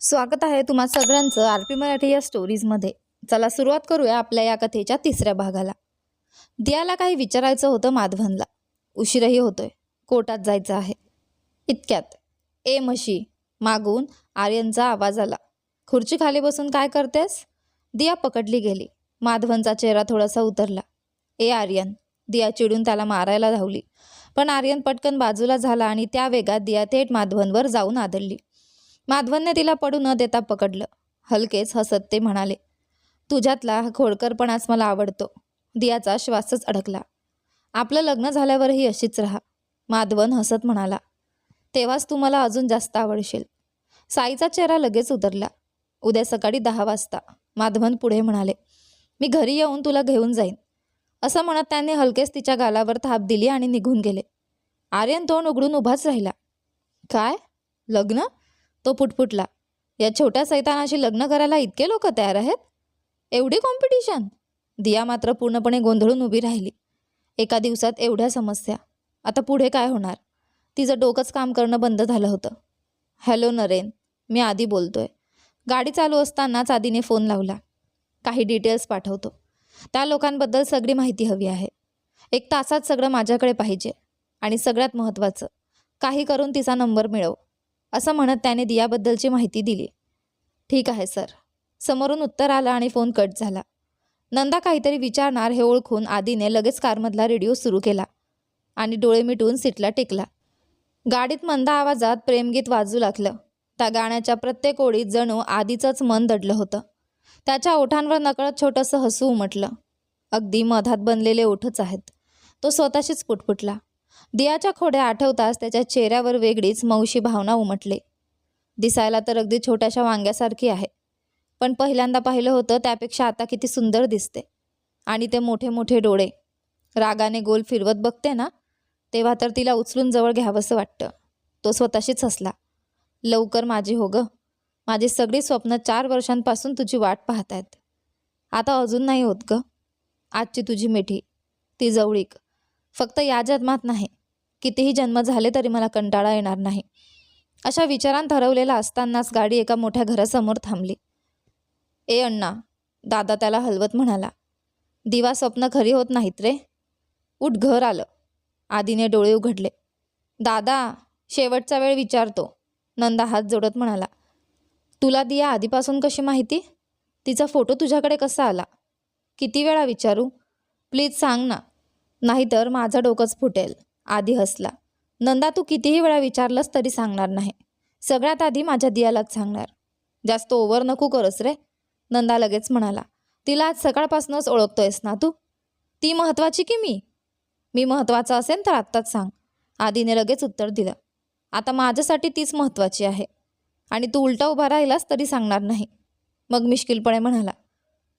स्वागत आहे तुम्हा सगळ्यांचं आरपी मराठी या स्टोरीजमध्ये। चला सुरुवात करूया आपल्या या कथेच्या तिसऱ्या भागाला। दियाला काही विचारायचं होतं माधवनला। उशीरही होतोय, कोर्टात जायचं आहे। इतक्यात ए म्हशी मागून आर्यनचा आवाज आला। खुर्ची खाली बसून काय करतेस? दिया पकडली गेली। माधवनचा चेहरा थोडासा उतरला। ए आर्यन, दिया चिडून त्याला मारायला धावली, पण आर्यन पटकन बाजूला झाला आणि त्या वेगात दिया थेट माधवनवर जाऊन आदळली। माधवनने तिला पडू न देता पकडलं। हलकेच हसत ते म्हणाले, तुझ्यातला खोडकरपणाच मला आवडतो। दियाचा श्वासच अडकला। आपलं लग्न झाल्यावरही अशीच राहा, माधवन हसत म्हणाला। तेव्हाच तू मला अजून जास्त आवडशील। साईचा चेहरा लगेच उतरला। उद्या सकाळी 10 वाजता, माधवन पुढे म्हणाले। मी घरी येऊन तुला घेऊन जाईन। असं म्हणत त्याने हलकेच तिच्या गालावर थाप दिली आणि निघून गेले। आर्यन तोंड उघडून उभाच राहिला। काय लग्न? तो पुटपुटला। या छोट्या सैतानाशी लग्न करायला इतके लोक तयार आहेत? एवढी कॉम्पिटिशन? दिया मात्र पूर्णपणे गोंधळून उभी राहिली। एका दिवसात एवढ्या समस्या, आता पुढे काय होणार? तिचं डोकंच काम करणं बंद झालं होतं। हॅलो नरेन, मी आधी बोलतोय। गाडी चालू असतानाच आधीने फोन लावला। काही डिटेल्स पाठवतो, त्या लोकांबद्दल सगळी माहिती हवी आहे। 1 तासात सगळं माझ्याकडे पाहिजे, आणि सगळ्यात महत्त्वाचं, काही करून तिचा नंबर मिळव, असं म्हणत त्याने दियाबद्दलची माहिती दिली। ठीक आहे सर, समोरून उत्तर आलं आणि फोन कट झाला। नंदा काहीतरी विचारणार हे ओळखून आधीने लगेच कारमधला रेडिओ सुरू केला आणि डोळे मिटून सीटला टेकला। गाडीत मंद आवाजात प्रेमगीत वाजू लागलं। त्या गाण्याच्या प्रत्येक ओळीत जणू आधीचंच मन दडलं होतं। त्याच्या ओठांवर नकळत छोटंसं हसू उमटलं। अगदी मधात बनलेले ओठच आहेत, तो स्वतःशीच पुटपुटला। दियाच्या खोड्या आठवताच त्याच्या चेहऱ्यावर वेगळीच मौशी भावना उमटली। दिसायला तर अगदी छोट्याशा वांग्यासारखी आहे, पण पहिल्यांदा पाहिलं होतं त्यापेक्षा आता किती सुंदर दिसते। आणि ते मोठे मोठे डोळे, रागाने गोल फिरवत बघते ना, तेव्हा तर तिला उचलून जवळ घ्यावंसं वाटतं। तो स्वतःशीच हसला। लवकर माझी हो ग, माझी सगळी स्वप्न 4 वर्षांपासून तुझी वाट पाहत आहेत। आता अजून नाही होत ग। आजची तुझी मिठी, ती जवळीक, फक्त या जन्मात नाही, कितीही जन्म झाले तरी मला कंटाळा येणार नाही। अशा विचारांत हरवलेला असतानाच गाडी एका मोठ्या घरासमोर थांबली। ए अण्णा, दादा त्याला हलवत म्हणाला। दिवा स्वप्न खरी होत नाहीत रे, उठ घर आलं। आधीने डोळे उघडले। दादा, शेवटचा वेळ विचारतो, नंदा हात जोडत म्हणाला। तुला दिया आधीपासून कशी माहिती? तिचा फोटो तुझ्याकडे कसा आला? किती वेळा विचारू? प्लीज सांग ना, नाहीतर माझं डोकंच फुटेल। आधी हसला। नंदा, तू कितीही वेळा विचारलंस तरी सांगणार नाही। सगळ्यात आधी माझ्या दियालाच सांगणार। जास्त ओव्हर नको करस रे, नंदा लगेच म्हणाला। तिला आज सकाळपासूनच ओळखतोयस ना तू? ती महत्त्वाची की मी? मी महत्त्वाचा असेल तर आत्ताच सांग, आधीने लगेच उत्तर दिलं। आता माझ्यासाठी तीच महत्त्वाची आहे, आणि तू उलटा उभा राहिलास तरी सांगणार नाही। मग मिश्किलपणे म्हणाला,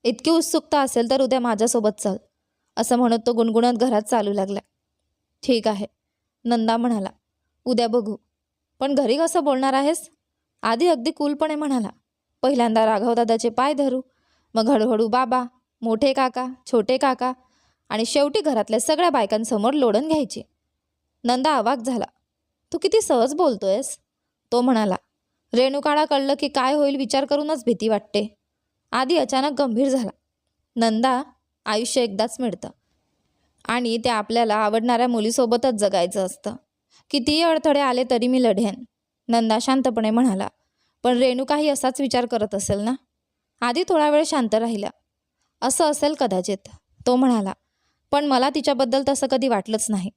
इतकी उत्सुकता असेल तर उद्या माझ्यासोबत चल, असं म्हणत तो गुणगुणत घरात चालू लागला। ठीक आहे, नंदा म्हणाला, उद्या बघू। पण घरी कसं बोलणार आहेस? आधी अगदी कूलपणे म्हणाला। पहिल्यांदा राघवदादाचे पाय धरू, मग हळूहळू बाबा, मोठे काका, छोटे काका, आणि शेवटी घरातल्या सगळ्या बायकांसमोर लोडण घ्यायची। नंदा अवाक झाला। तू किती सहज बोलतोयस, तो म्हणाला। रेणुकाला कळलं की काय होईल विचार करूनच भीती वाटते। आधी अचानक गंभीर झाला। नंदा, आयुष्य एकदाच मिळतं, आणि ते आपल्याला आवडणाऱ्या मुलीसोबतच जगायचं असतं। कितीही अडथळे आले तरी मी लढेन, नंदा शांतपणे म्हणाला। पण रेणुकाही असाच विचार करत असेल ना? आधी थोडा वेळ शांत राहिला। असं असेल कदाचित, तो म्हणाला, पण मला तिच्याबद्दल तसं कधी वाटलंच नाही।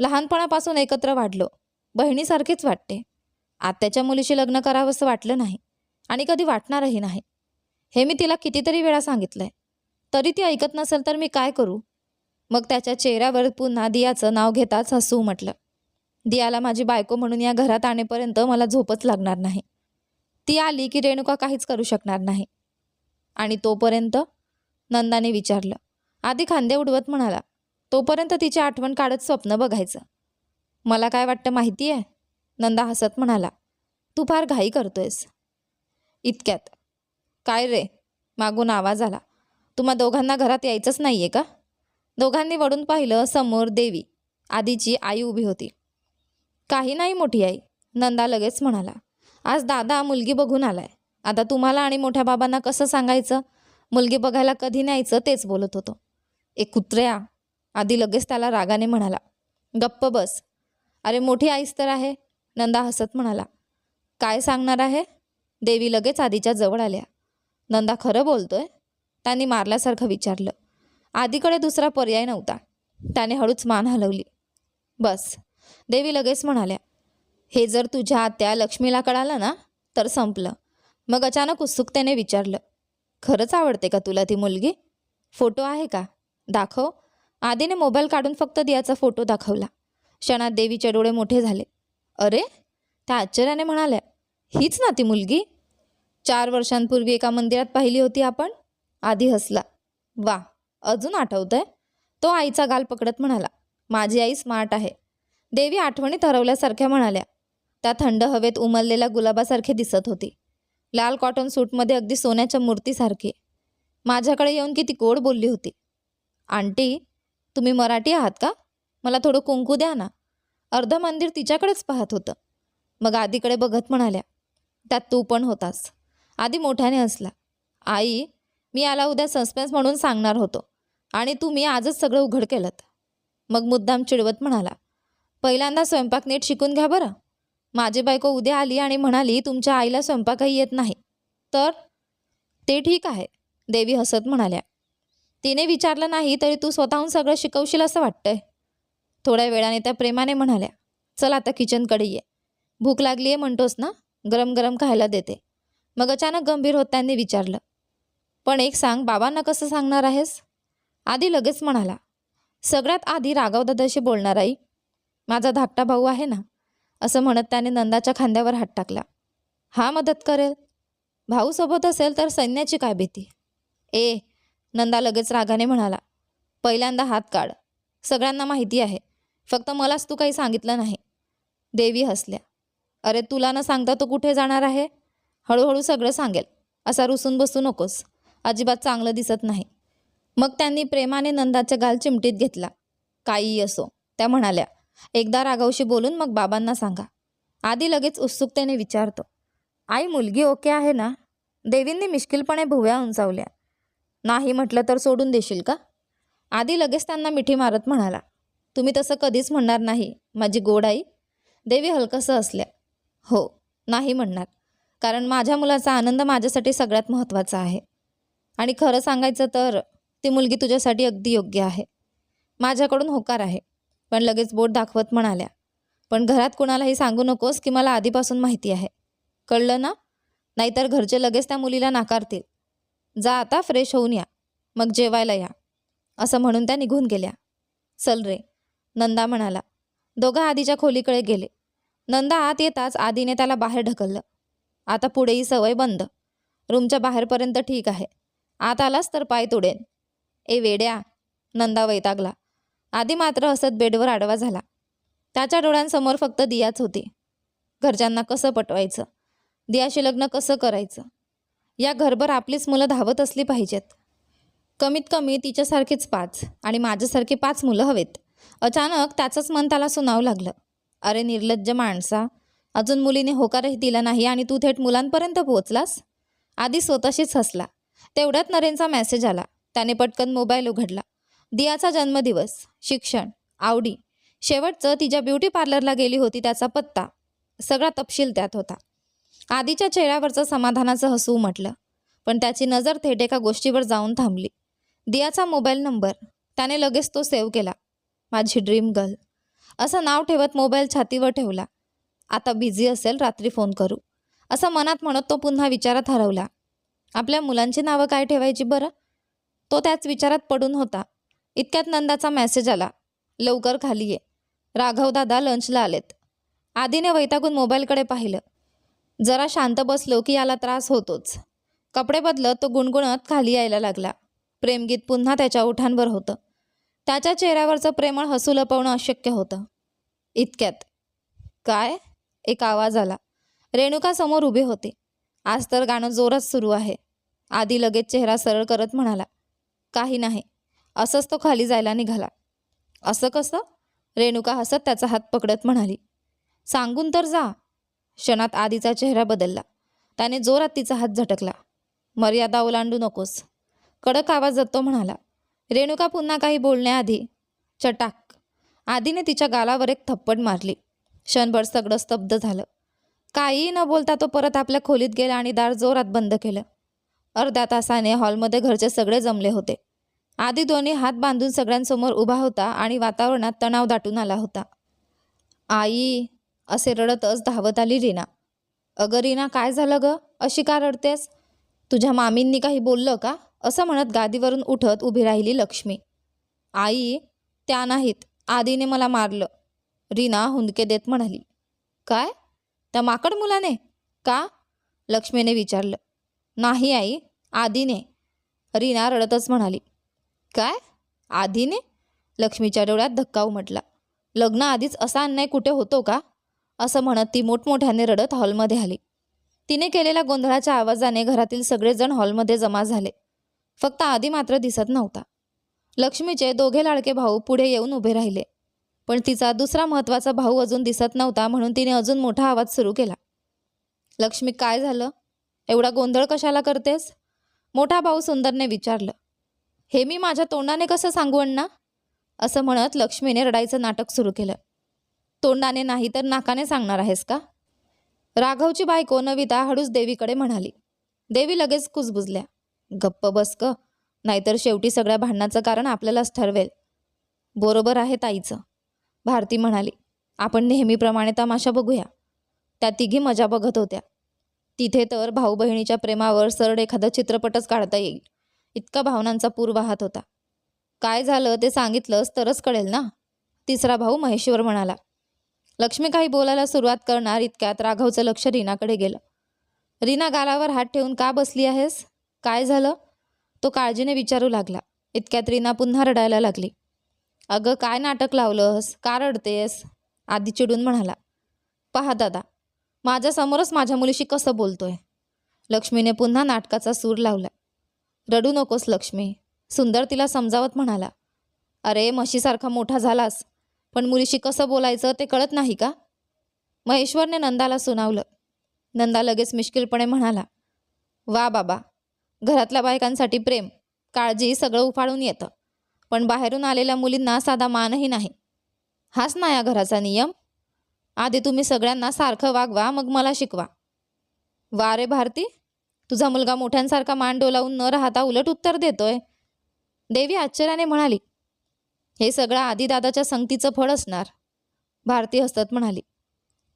लहानपणापासून एकत्र वाढलो, बहिणीसारखीच वाटते। आत्याच्या मुलीशी लग्न करावंसं वाटलं नाही, आणि कधी वाटणारही नाही। हे मी तिला कितीतरी वेळा सांगितलंय, तरी ती ऐकत नसेल तर मी काय करू? मग त्याच्या चेहऱ्यावर पुन्हा दियाचं नाव घेताच हसू उमटलं। दियाला माझी बायको म्हणून या घरात आणेपर्यंत मला झोपच लागणार नाही। ती आली की रेणुका काहीच करू शकणार नाही। आणि तोपर्यंत? नंदाने विचारलं। आधी खांदे उडवत म्हणाला, तोपर्यंत तिची आठवण काढत स्वप्न बघायचं। मला काय वाटतं माहिती आहे? नंदा हसत म्हणाला, तू फार घाई करतोयस। इतक्यात काय रे, मागून आवाज आला। तुम्हा दोघांना घरात यायचंच नाहीये का? दोघांनी वळून पाहिलं, समोर देवी, आधीची आई उभी होती। काही नाही मोठी आई, नंदा लगेच म्हणाला। आज दादा मुलगी बघून आलाय. आता तुम्हाला आणि मोठ्या बाबांना कसं सांगायचं? मुलगी बघायला कधी न्यायचं तेच बोलत होतो. एक कुत्र्या, आधी लगेच त्याला रागाने म्हणाला. गप्प बस. अरे मोठी आईस तर आहे, नंदा हसत म्हणाला. काय सांगणार आहे? देवी लगेच आधीच्या जवळ आल्या. नंदा खरं बोलतोय? त्यांनी मारल्यासारखं विचारलं. आधीकडे दुसरा पर्याय नव्हता. त्याने हळूच मान हलवली. बस. देवी लगेच म्हणाल्या. हे जर तुझ्या आत्या लक्ष्मीला कळालं ना तर संपलं. मग अचानक उत्सुकतेने विचारलं. खरंच आवडते का तुला ती मुलगी? फोटो आहे का? दाखव. आधीने मोबाईल काढून फक्त दियाचा फोटो दाखवला. क्षणात देवीचे डोळे मोठे झाले. अरे, त्या आश्चर्याने म्हणाल्या. हीच ना ती मुलगी? 4 वर्षांपूर्वी एका मंदिरात पाहिली होती आपण? आधी हसला. वा, अजून आठवतंय? तो आईचा गाल पकडत म्हणाला. माझी आई स्मार्ट आहे. देवी आठवणीत हरवल्यासारख्या म्हणाल्या. त्या थंड हवेत उमललेल्या गुलाबासारखे दिसत होती. लाल कॉटन सूटमध्ये अगदी सोन्याच्या मूर्तीसारखी. माझ्याकडे येऊन किती गोड बोलली होती. आंटी, तुम्ही मराठी आहात का? मला थोडं कुंकू द्या ना. अर्ध मंदिर तिच्याकडेच पाहत होतं. मग आधीकडे बघत म्हणाल्या. त्यात तू पण होतास. आधी मोठ्याने हसला. आई, मी याला उद्या सस्पेन्स म्हणून सांगणार होतो आणि तुम्ही आजच सगळं उघड केलं. मग मुद्दाम चिडवत म्हणाला. पहिल्यांदा स्वयंपाक नीट शिकून घ्या बरं. माझी बायको उद्या आली आणि म्हणाली तुमच्या आईला स्वयंपाकही येत नाही तर? ते ठीक आहे, देवी हसत म्हणाल्या. तिने विचारलं नाही तरी तू स्वतःहून सगळं शिकवशील असं वाटतंय. थोड्या वेळाने त्या प्रेमाने म्हणाल्या. चल आता किचनकडे ये. भूक लागली आहे म्हणतोस ना, गरम गरम खायला देते. मग अचानक गंभीर होत त्यांनी विचारलं. पण एक सांग, बाबांना कसं सांगणार आहेस? आधी लगेच म्हणाला. सगळ्यात आधी राघवदादाशी बोलणार आई. माझा धाकटा भाऊ आहे ना. असं म्हणत त्याने नंदाच्या खांद्यावर हात टाकला. हा मदत करेल. भाऊ सोबत असेल तर सैन्याची काय भीती? ए, नंदा लगेच रागाने म्हणाला. पहिल्यांदा हात काढ. सगळ्यांना माहिती आहे. फक्त मलाच तू काही सांगितलं नाही. देवी हसल्या. अरे तुला न सांगता तो कुठे जाणार आहे? हळूहळू सगळं सांगेल. असा रुसून बसू नकोस. अजिबात चांगलं दिसत नाही. मग त्यांनी प्रेमाने नंदाच्या गाल चिमटीत घेतला. काहीही असो, त्या म्हणाल्या. एकदा राघवशी बोलून मग बाबांना सांगा. आधी लगेच उत्सुकतेने विचारतो. आई, मुलगी ओके आहे ना? देवींनी मिश्किलपणे भुवया उंचावल्या. नाही म्हटलं तर सोडून देशील का? आधी लगेच त्यांना मिठी मारत म्हणाला. तुम्ही तसं कधीच म्हणणार नाही माझी गोड आई. देवी हलकंसं हसल्या. हो, नाही म्हणणार. कारण माझ्या मुलाचा आनंद माझ्यासाठी सगळ्यात महत्त्वाचा आहे. आणि खरं सांगायचं तर ती मुलगी तुझ्यासाठी अगदी योग्य आहे. माझ्याकडून होकार आहे. पण लगेच बोट दाखवत म्हणाल्या. पण घरात कुणालाही सांगू नकोस की मला आधीपासून माहिती आहे. कळलं ना? नाहीतर घरचे लगेच त्या मुलीला नाकारतील. जा आता फ्रेश होऊन या. मग जेवायला या. असं म्हणून त्या निघून गेल्या. चल रे, नंदा म्हणाला. दोघं आधीच्या खोलीकडे गेले. नंदा आत येताच आधीने त्याला बाहेर ढकललं. आता पुढेही सवय बंद. रूमच्या बाहेरपर्यंत ठीक आहे. आत आलास तर पाय तोडेन. ए वेड्या, नंदा वैतागला. आधी मात्र हसत बेडवर आडवा झाला. त्याच्या डोळ्यांसमोर फक्त दियाच होती. घरच्यांना कसं पटवायचं? दियाशी लग्न कसं करायचं? या घरभर आपलीच मुलं धावत असली पाहिजेत. कमीत कमी तिच्यासारखीच 5 आणि माझ्यासारखी 5 मुलं हवेत. अचानक त्याचंच मन त्याला सुनावं लागलं. अरे निर्लज्ज माणसा, अजून मुलीने होकारही दिला नाही आणि तू थेट मुलांपर्यंत पोहोचलास? आधी स्वतःशीच हसला. तेवढ्यात नरेनचा मेसेज आला. त्याने पटकन मोबाईल उघडला. दियाचा जन्मदिवस, शिक्षण, आवडी, शेवटचं तिच्या ब्युटी पार्लरला गेली होती त्याचा पत्ता, सगळा तपशील त्यात होता. आधीच्या चेहऱ्यावरचं समाधानाचं हसू उमटलं. पण त्याची नजर थेट एका गोष्टीवर जाऊन थांबली. दियाचा मोबाईल नंबर. त्याने लगेच तो सेव्ह केला. माझी ड्रीम गर्ल असं नाव ठेवत मोबाईल छातीवर ठेवला. आता बिझी असेल, रात्री फोन करू असं मनात म्हणत तो पुन्हा विचारात हरवला. आपल्या मुलांची नावं काय ठेवायची बरं? तो त्याच विचारात पडून होता. इतक्यात नंदाचा मेसेज आला. लवकर खाली ये, राघव दादा लंचला आलेत. आधीने वैतागून मोबाईलकडे पाहिलं. जरा शांत बसलो की याला त्रास होतोच. कपडे बदलत तो गुणगुणत खाली यायला लागला. प्रेमगीत पुन्हा त्याच्या ओठांवर होतं. त्याच्या चेहऱ्यावरचं प्रेमळ हसू लपवणं अशक्य होतं. इतक्यात काय? एक आवाज आला. रेणुका समोर उभी होती. आज तर गाणं जोरात सुरू आहे. आधी लगेच चेहरा सरळ करत म्हणाला. काही नाही. असंच तो खाली जायला निघाला. असं कसं? रेणुका हसत त्याचा हात पकडत म्हणाली. सांगून तर जा. क्षणात आधीचा चेहरा बदलला. त्याने जोरात तिचा हात झटकला. मर्यादा ओलांडू नकोस, कडक आवाजात तो म्हणाला. रेणुका पुन्हा काही बोलण्याआधी चटाक आधीने तिच्या गालावर एक थप्पड मारली. क्षणभर सगळं स्तब्ध झालं. काहीही न बोलता तो परत आपल्या खोलीत गेला आणि दार जोरात बंद केलं. अर्ध्या तासाने हॉलमध्ये घरचे सगळे जमले होते. आधी दोन्ही हात बांधून सगळ्यांसमोर उभा होता आणि वातावरणात तणाव दाटून आला होता. आई, असे रडतच धावत आली रीना. अगं रीना, काय झालं ग? अशी का रडतेस? तुझ्या मामींनी काही बोललं का? असं म्हणत गादीवरून उठत उभी राहिली लक्ष्मी. आई, त्या नाहीत, आधीने मला मारलं, रीना हुंदके देत म्हणाली. काय? त्या माकड मुलाने? का? लक्ष्मीने विचारलं. नाही आई, आधीने, रीना रडतच म्हणाली. काय? आधीने? लक्ष्मीच्या डोळ्यात धक्का उमटला. लग्न आधीच असा अन्याय कुठे होतो का? असं म्हणत ती मोठमोठ्याने रडत हॉलमध्ये आली. तिने केलेल्या गोंधळाच्या आवाजाने घरातील सगळेजण हॉलमध्ये जमा झाले. फक्त आधी मात्र दिसत नव्हता. लक्ष्मीचे दोघे लाडके भाऊ पुढे येऊन उभे राहिले, पण तिचा दुसरा महत्त्वाचा भाऊ अजून दिसत नव्हता. म्हणून तिने अजून मोठा आवाज सुरू केला. लक्ष्मी, काय झालं? एवढा गोंधळ कशाला करतेस? मोठा भाऊ सुंदरने विचारलं. हे मी माझ्या तोंडाने कसं सांगू अण्णा? असं म्हणत लक्ष्मीने रडायचं नाटक सुरू केलं. तोंडाने नाही तर नाकाने सांगणार आहेस का? राघवची बायको नविता हळूच देवीकडे म्हणाली. देवी लगेच कुजबुजल्या. गप्प बस ग, नाहीतर शेवटी सगळ्या भांडणाचं कारण आपल्यालाच ठरवेल. बरोबर आहे ताईचं, भारती म्हणाली. आपण नेहमीप्रमाणे तमाशा बघूया. त्या तिघी मजा बघत होत्या. तिथे तर भाऊ बहिणीच्या प्रेमावर सरळ एखादा चित्रपटच काढता येईल इतका भावनांचा पूर वाहत होता. काय झालं ते सांगितलंस तरच कळेल ना, तिसरा भाऊ महेश्वर म्हणाला. लक्ष्मी काही बोलायला सुरुवात करणार इतक्यात राघवचं लक्ष रीनाकडे गेलं. रीना, गालावर हात ठेवून का बसली आहेस? काय झालं? तो काळजीने विचारू लागला. इतक्यात रीना पुन्हा रडायला लागली. अगं, काय नाटक लावलंस? का रडतेस? आधी चिडून म्हणाला. पहा दादा, माझ्यासमोरच माझ्या मुलीशी कसं बोलतोय. लक्ष्मीने पुन्हा नाटकाचा सूर लावला. रडू नकोस लक्ष्मी, सुंदर तिला समजावत म्हणाला. अरे, म्हशीसारखा मोठा झालास, पण मुलीशी कसं बोलायचं ते कळत नाही का? महेश्वरने नंदाला सुनावलं. नंदा लगेच मिश्किलपणे म्हणाला. वा बाबा, घरातल्या बायकांसाठी प्रेम, काळजी सगळं उफाळून येतं, पण बाहेरून आलेल्या मुलींना साधा मानही नाही. हाच ना या घराचा नियम. आधी तुम्ही सगळ्यांना सारखं वागवा, मग मला शिकवा. वा रे भारती, तुझा मुलगा मोठ्यांसारखा मान डोलावून न राहता उलट उत्तर देतोय, देवी आश्चर्याने म्हणाली. हे सगळं आधी दादाच्या संगतीचं फळ असणार, भारती हसत म्हणाली.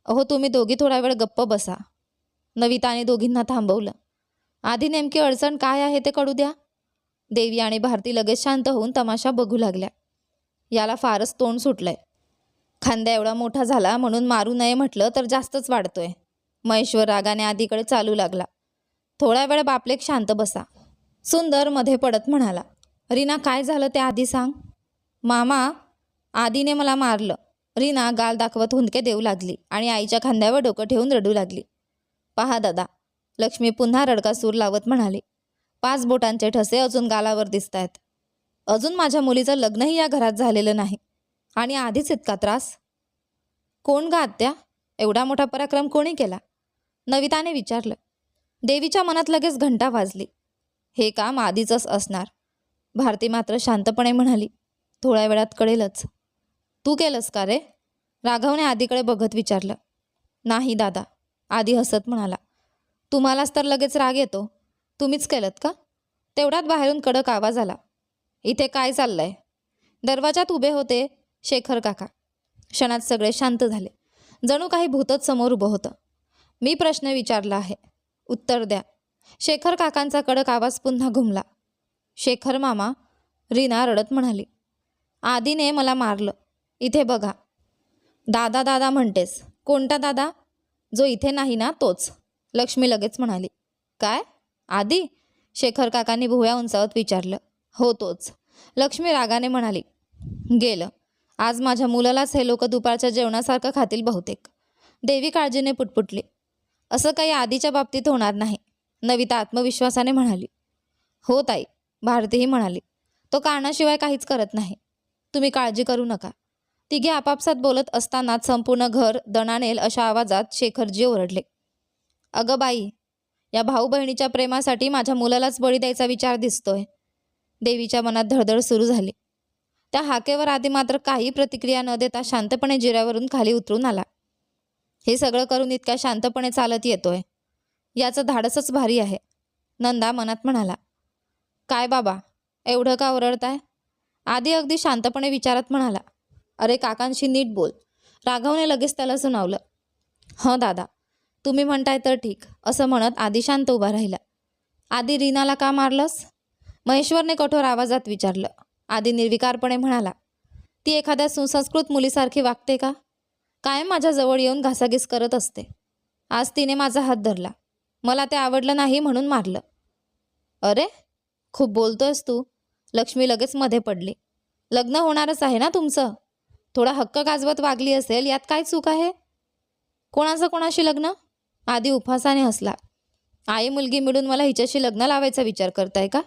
अहो, तुम्ही दोघी थोडा वेळ गप्प बसा. नविताने दोघींना थांबवलं. आधी नेमकी अडचण काय आहे ते कळू द्या. देवी आणि भारती लगेच शांत होऊन तमाशा बघू लागल्या. याला फारच तोंड सुटलंय. खांद्या एवढा मोठा झाला म्हणून मारू नये म्हटलं तर जास्तच वाढतोय. महेश्वर रागाने आधीकडे चालू लागला. थोडा वेळ बापलेक शांत बसा. सुंदर मध्ये पडत म्हणाला. रीना, काय झालं ते आधी सांग. मामा, आधीने मला मारलं, रीना गाल दाखवत हुंदके देऊ लागली आणि आईच्या खांद्यावर डोकं ठेवून रडू लागली. पहा दादा, लक्ष्मी पुन्हा रडका सूर लावत म्हणाली. 5 बोटांचे ठसे अजून गालावर दिसत आहेत. अजून माझ्या मुलीचं लग्नही या घरात झालेलं नाही आणि आधीच इतका त्रास. कोण गा आत्या? एवढा मोठा पराक्रम कोणी केला? नविताने विचारलं. देवीच्या मनात लगेच घंटा वाजली. हे काम आधीचंच असणार. भारती मात्र शांतपणे म्हणाली. थोड्या वेळात कळेलच. तू केलंस का रे? राघवने आधीकडे बघत विचारलं. नाही दादा, आधी हसत म्हणाला. तुम्हालाच तर लगेच राग येतो. तुम्हीच केलंत का? तेवढ्यात बाहेरून कडक आवाज आला. इथे काय चाललंय? दरवाजात उभे होते शेखर काका. क्षणात सगळे शांत झाले. जणू काही भूतच समोर उभं होतं. मी प्रश्न विचारला आहे, उत्तर द्या. शेखर काकांचा कडक आवाज पुन्हा घुमला. शेखर मामा, रीना रडत म्हणाली. आधीने मला मारलं. इथे बघा. दादा दादा म्हणतेस? कोणता दादा? जो इथे नाही ना तोच, लक्ष्मी लगेच म्हणाली. काय? आधी? शेखर काकांनी भुवया उंचावत विचारलं. हो तोच, लक्ष्मी रागाने म्हणाली. गेलं. आज माझ्या मुलालाच हे लोक दुपारच्या जेवणासारखं खातील बहुतेक. देवी काळजीने पुटपुटली. असं काही आधीच्या बाबतीत होणार नाही, नविता आत्मविश्वासाने म्हणाली. हो ताई, भारतीही म्हणाली. तो कारणाशिवाय काहीच करत नाही. तुम्ही काळजी करू नका. तिघे आपापसात बोलत असतानाच संपूर्ण घर दणानेल अशा आवाजात शेखरजी ओरडले. अगं बाई, या भाऊ बहिणीच्या प्रेमासाठी माझ्या मुलालाच बळी द्यायचा विचार दिसतोय. देवीच्या मनात धडधड सुरू झाली. त्या हाकेवर आधी मात्र काही प्रतिक्रिया न देता शांतपणे जिऱ्यावरून खाली उतरून आला. हे सगळं करून इतक्या शांतपणे चालत येतोय, याचं धाडसच भारी आहे, नंदा मनात म्हणाला. काय बाबा, एवढं का ओरडताय? आधी अगदी शांतपणे विचारत म्हणाला. अरे काकांशी नीट बोल. राघवने लगेच त्याला सुनावलं. हं दादा, तुम्ही म्हणताय तर ठीक, असं म्हणत आधी शांत उभा राहिला. आधी रीनाला का मारलंस? महेश्वरने कठोर आवाजात विचारलं. आधी निर्विकारपणे म्हणाला. ती एखाद्या सुसंस्कृत मुलीसारखी वागते का? कायम माझ्याजवळ येऊन घासाघीस करत असते. आज तिने माझा हात धरला. मला ते आवडलं नाही म्हणून मारलं. अरे, खूप बोलतोयस तू. लक्ष्मी लगेच मध्ये पडली. लग्न होणारच आहे ना तुमचं? थोडा हक्क गाजवत वागली असेल, यात काय चूक आहे? कोणाचं कोणाशी लग्न? आधी उपहासाने हसला. आई मुलगी मिळून मला हिच्याशी लग्न लावायचा विचार करताय का?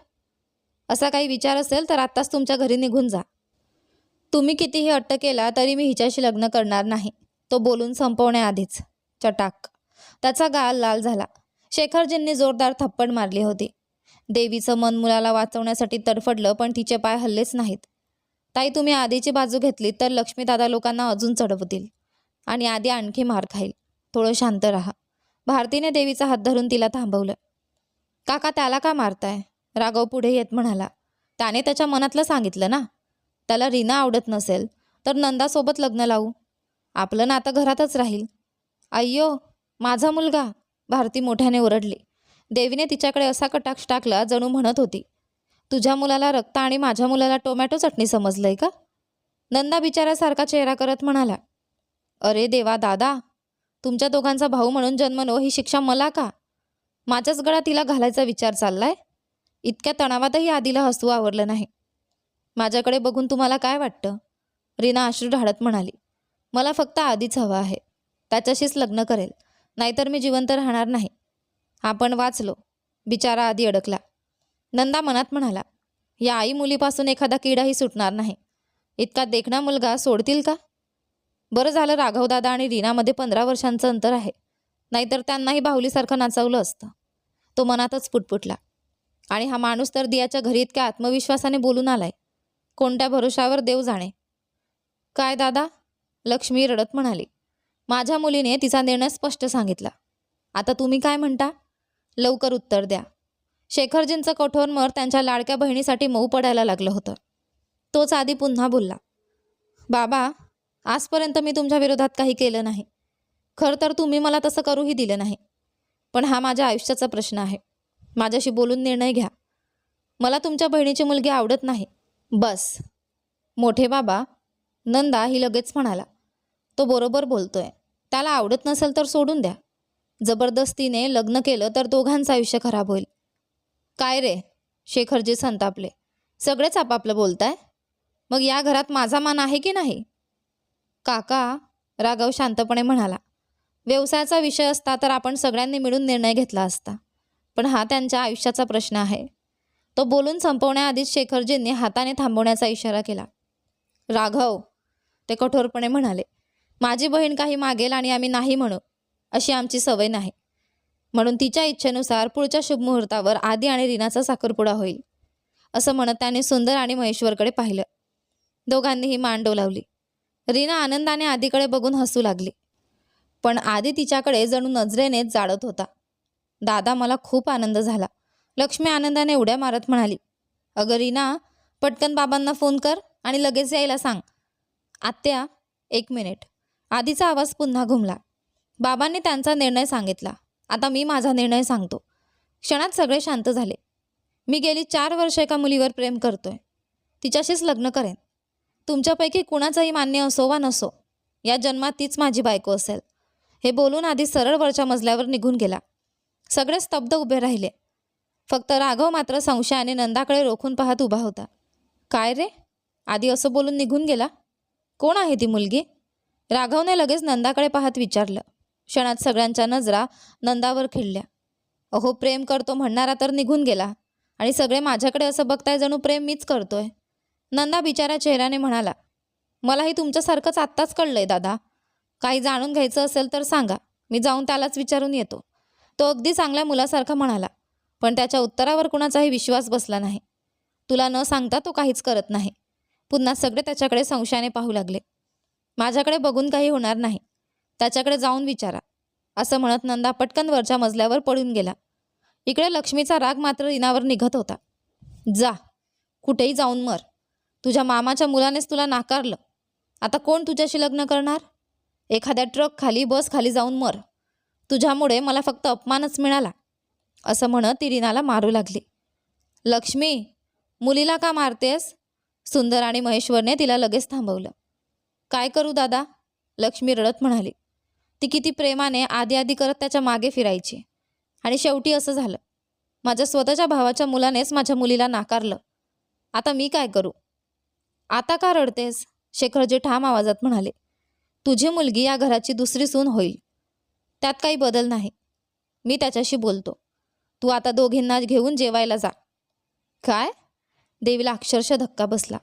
असा काही विचार असेल तर आत्ताच तुमच्या घरी निघून जा. तुम्ही कितीही हट्ट केला तरी मी हिच्याशी लग्न करणार नाही. तो बोलून संपवण्याआधीच चटाक त्याचा गाल लाल झाला. शेखरजींनी जोरदार थप्पड मारली होती. देवीचं मन मुलाला वाचवण्यासाठी तडफडलं, पण तिचे पाय हल्लेच नाहीत. ताई, तुम्ही आधीची बाजू घेतली तर लक्ष्मी दादा लोकांना अजून चढवतील आणि आधी आणखी मार खाईल. थोडं शांत राहा. भारतीने देवीचा हात धरून तिला थांबवलं. काका, त्याला का मारताय? राघव पुढे येत म्हणाला. त्याने त्याच्या मनातलं सांगितलं ना. त्याला रीना आवडत नसेल तर नंदासोबत लग्न लावू. आपलं नातं घरातच राहील. अय्यो, माझा मुलगा, भारती मोठ्याने ओरडली. देवीने तिच्याकडे असा कटाक्ष टाकला जणू म्हणत होती, तुझ्या मुलाला रक्त आणि माझ्या मुलाला टोमॅटो चटणी समजलंय का? नंदा बिचाऱ्यासारखा चेहरा करत म्हणाला. अरे देवा दादा, तुमच्या दोघांचा भाऊ म्हणून जन्मलो, ही शिक्षा मला का? माझ्याच गळ्यात तिला घालायचा विचार चाललाय? इतक्या तणावातही आधीला हसू आवरलं नाही. माझ्याकडे बघून तुम्हाला काय वाटतं? रीना अश्रू ढाळत म्हणाली. मला फक्त आधीच हवा आहे. त्याच्याशीच लग्न करेल, नाहीतर मी जिवंत राहणार नाही. आपण वाचलो. बिचारा आधी अडकला. नंदा मनात म्हणाला. या आई मुलीपासून एखादा किडाही सुटणार नाही. इतका देखणा मुलगा सोडतील का? बरं झालं राघवदादा आणि रीनामध्ये 15 वर्षांचं अंतर आहे, नाहीतर त्यांनाही बाहुलीसारखं नाचवलं असतं. तो मनातच पुटपुटला. आणि हा माणूस तर दियाच्या घरी इतक्या आत्मविश्वासाने बोलून आलाय. कोणत्या भरोशावर देव जाणे. काय दादा? लक्ष्मी रडत म्हणाली. माझ्या मुलीने तिचा निर्णय स्पष्ट सांगितला. आता तुम्ही काय म्हणता? लवकर उत्तर द्या. शेखरजींचं कठोर मर त्यांच्या लाडक्या बहिणीसाठी मऊ पडायला लागलं होतं. तोच आधी पुन्हा बोलला. बाबा, आजपर्यंत मी तुमच्या विरोधात काही केलं नाही. खरं तर तुम्ही मला तसं करूही दिलं नाही. पण हा माझ्या आयुष्याचा प्रश्न आहे. माझ्याशी बोलून निर्णय घ्या. मला तुमच्या बहिणीची मुलगी आवडत नाही. बस. मोठे बाबा, नंदा ही लगेच म्हणाला. तो बरोबर बोलतोय. त्याला आवडत नसेल तर सोडून द्या. जबरदस्तीने लग्न केलं तर दोघांचं आयुष्य खराब होईल. काय रे? शेखरजी संतापले. सगळेच आपापलं बोलताय. मग या घरात माझा मान आहे की नाही? काका, राघव शांतपणे म्हणाला. व्यवसायाचा विषय असता तर आपण सगळ्यांनी मिळून निर्णय घेतला असता, पण हा त्यांच्या आयुष्याचा प्रश्न आहे. तो बोलून संपवण्याआधीच शेखरजींनी हाताने थांबवण्याचा इशारा केला. राघव, ते कठोरपणे म्हणाले. माझी बहीण काही मागेल आणि आम्ही नाही म्हणू, अशी आमची सवय नाही. म्हणून तिच्या इच्छेनुसार पुढच्या शुभमुहूर्तावर आदी आणि रीनाचा साखरपुडा होईल, असं म्हणत त्याने सुंदर आणि महेश्वरकडे पाहिलं. दोघांनीही मान डोलावली. रीना आनंदाने आदीकडे बघून हसू लागली, पण आदी तिच्याकडे जणू नजरेनेच जाळत होता. दादा, मला खूप आनंद झाला. लक्ष्मी आनंदाने उड्या मारत म्हणाली. अगं रीना, पटकन बाबांना फोन कर आणि लगेच यायला सांग. आत्या, 1 मिनिट. आधीचा आवाज पुन्हा घुमला. बाबांनी त्यांचा निर्णय सांगितला. आता मी माझा निर्णय सांगतो. क्षणात सगळे शांत झाले. मी गेली 4 वर्ष एका मुलीवर प्रेम करतोय. तिच्याशीच लग्न करेन. तुमच्यापैकी कुणाचंही मान्य असो वा नसो, या जन्मात तीच माझी बायको असेल. हे बोलून आधी सरळ वरच्या मजल्यावर निघून गेला. सगळे स्तब्ध उभे राहिले. फक्त राघव मात्र संशयाने नंदाकडे रोखून पाहत उभा होता. काय रे? आधी असं बोलून निघून गेला? कोण आहे ती मुलगी? राघवने लगेच नंदाकडे पाहत विचारलं. क्षणात सगळ्यांच्या नजरा नंदावर खिळल्या. अहो, प्रेम करतो म्हणणारा तर निघून गेला आणि सगळे माझ्याकडे असं बघताय जणू प्रेम मीच करतोय. नंदा बिचारा चेहऱ्याने म्हणाला. मलाही तुमच्यासारखंच आत्ताच कळलंय दादा. काही जाणून घ्यायचं असेल तर सांगा, मी जाऊन त्यालाच विचारून येतो. तो अगदी चांगल्या मुलासारखा म्हणाला, पण त्याच्या उत्तरावर कुणाचाही विश्वास बसला नाही. तुला न सांगता तो काहीच करत नाही. पुन्हा सगळे त्याच्याकडे संशयाने पाहू लागले. माझ्याकडे बघून काही होणार नाही, त्याच्याकडे जाऊन विचारा, असं म्हणत नंदा पटकन वरच्या मजल्यावर पळून गेला. इकडे लक्ष्मीचा राग मात्र रीनावर निघत होता. जा, कुठेही जाऊन मर. तुझ्या मामाच्या मुलानेच तुला नाकारलं. आता कोण तुझ्याशी लग्न करणार? एखाद्या ट्रक खाली, बस खाली जाऊन मर. तुझ्यामुळे मला फक्त अपमानच मिळाला, असं म्हणत ती रीनाला मारू लागली. लक्ष्मी, मुलीला का मारतेस? सुंदर आणि महेश्वरने तिला लगेच थांबवलं. काय करू दादा? लक्ष्मी रडत म्हणाली. ती किती प्रेमाने आधी आधी करत त्याच्या मागे फिरायची, आणि शेवटी असं झालं. माझ्या स्वतःच्या भावाच्या मुलानेच माझ्या मुलीला नाकारलं. आता मी काय करू? आता का रडतेस? शेखरजी ठाम आवाजात म्हणाले. तुझी मुलगी या घराची दुसरी सून होईल, त्यात काही बदल नाही. मी त्याच्याशी बोलतो. तू आता दोघींना घेऊन जेवायला जा. काय? देवीला अक्षरशः धक्का बसला.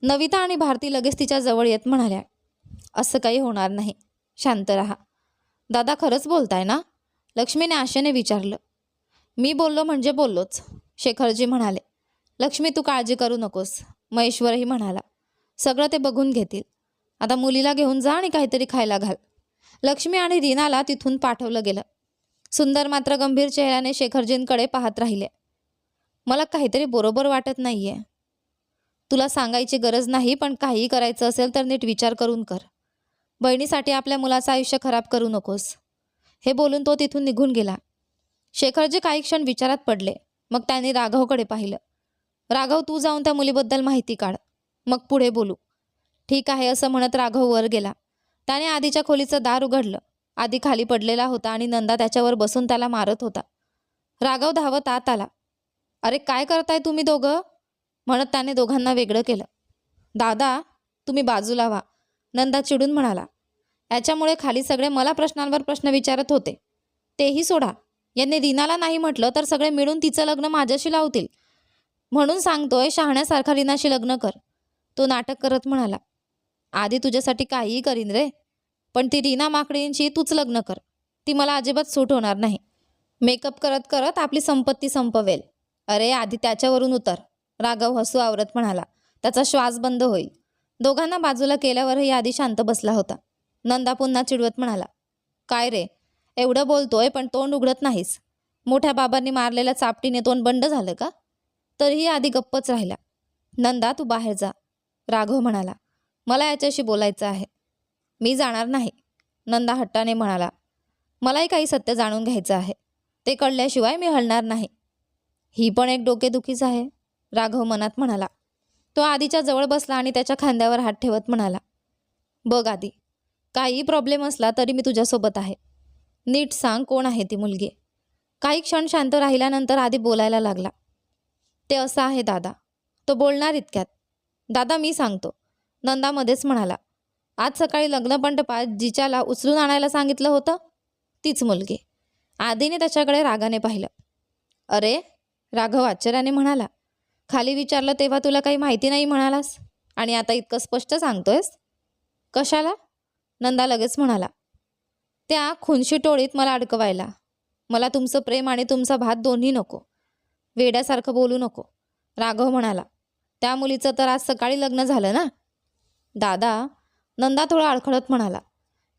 नविता आणि भारती लगेच तिच्या जवळ येत म्हणाल्या, असं काही होणार नाही, शांत राहा. दादा खरंच बोलताय ना? लक्ष्मीने आशेने विचारलं. मी बोललो म्हणजे बोललोच, शेखरजी म्हणाले. लक्ष्मी, तू काळजी करू नकोस, महेश्वरही म्हणाला. सगळं ते बघून घेतील. आता मुलीला घेऊन जा आणि काहीतरी खायला घाल. लक्ष्मी आणि रीनाला तिथून पाठवलं गेलं. सुंदर मात्र गंभीर चेहऱ्याने शेखरजींकडे पाहत राहिले. मला काहीतरी बरोबर वाटत नाहीये. तुला सांगायची गरज नाही, पण काहीही करायचं असेल तर नीट विचार करून कर. बहिणीसाठी आपल्या मुलाचं आयुष्य खराब करू नकोस. हे बोलून तो तिथून निघून गेला. शेखरजी काही क्षण विचारात पडले. मग त्यांनी राघवकडे पाहिलं. राघव, तू जाऊन त्या मुलीबद्दल माहिती काढ, मग पुढे बोलू. ठीक आहे, असं म्हणत राघव वर गेला. त्याने आधीच्या खोलीचं दार उघडलं. आधी खाली पडलेला होता आणि नंदा त्याच्यावर बसून त्याला मारत होता. राघव धावत आत आला. अरे काय करताय तुम्ही दोघं? म्हणत त्याने दोघांना वेगळं केलं. दादा, तुम्ही बाजूला व्हा, नंदा चिडून म्हणाला. याच्यामुळे खाली सगळे मला प्रश्नांवर प्रश्न विचारत होते. तेही सोडा, यांनी रीनाला नाही म्हटलं तर सगळे मिळून तिचं लग्न माझ्याशी लावतील. म्हणून सांगतोय, शहाण्यासारखा रीनाशी लग्न कर. तो नाटक करत म्हणाला. आधी तुझ्यासाठी काहीही करीन रे, पण ती रीना माकडींशी तूच लग्न कर. ती मला अजिबात सूट होणार नाही. मेकअप करत करत आपली संपत्ती संपवेल. अरे आधी त्याच्यावरून उतर, राघव हसू आवरत म्हणाला. त्याचा श्वास बंद होईल. दोघांना बाजूला केल्यावरही आधी शांत बसला होता. नंदा पुन्हा चिडवत म्हणाला. काय रे, एवढं बोलतोय पण तोंड उघडत नाहीस. मोठ्या बाबांनी मारलेल्या चापटीने तोंड बंड झालं का? तरीही आधी गप्पच राहिला. नंदा, तू बाहेर जा, राघव म्हणाला. मला याच्याशी बोलायचं आहे. मी जाणार नाही, नंदा हट्टाने म्हणाला. मलाही काही सत्य जाणून घ्यायचं आहे. ते कळल्याशिवाय मी हलणार नाही. ही पण एक डोकेदुखीच आहे, राघव मनात म्हणाला. तो आधीच्या जवळ बसला आणि त्याच्या खांद्यावर हात ठेवत म्हणाला. बघ आधी, काही प्रॉब्लेम असला तरी मी तुझ्यासोबत आहे. नीट सांग, कोण आहे ती मुलगी? काही क्षण शांत राहिल्यानंतर आधी बोलायला लागला. ते असं आहे दादा. तो बोलणार इतक्यात. दादा मी सांगतो, नंदा मध्येच म्हणाला. आज सकाळी लग्नमंडपात जिच्याला उचलून आणायला सांगितलं होतं, तीच मुलगी. आधीने त्याच्याकडे रागाने पाहिलं. अरे, राघव आश्चर्याने म्हणाला. खाली विचारलं तेव्हा तुला काही माहिती नाही म्हणालास, आणि आता इतकं स्पष्ट सांगतोयस? कशाला? नंदा लगेच म्हणाला. त्या खुनशी टोळीत मला अडकवायला. मला तुमचं प्रेम आणि तुमचा भात दोन्ही नको. वेड्यासारखं बोलू नको, राघव म्हणाला. त्या मुलीचं तर आज सकाळी लग्न झालं ना? दादा, नंदा थोडा अडखळत म्हणाला.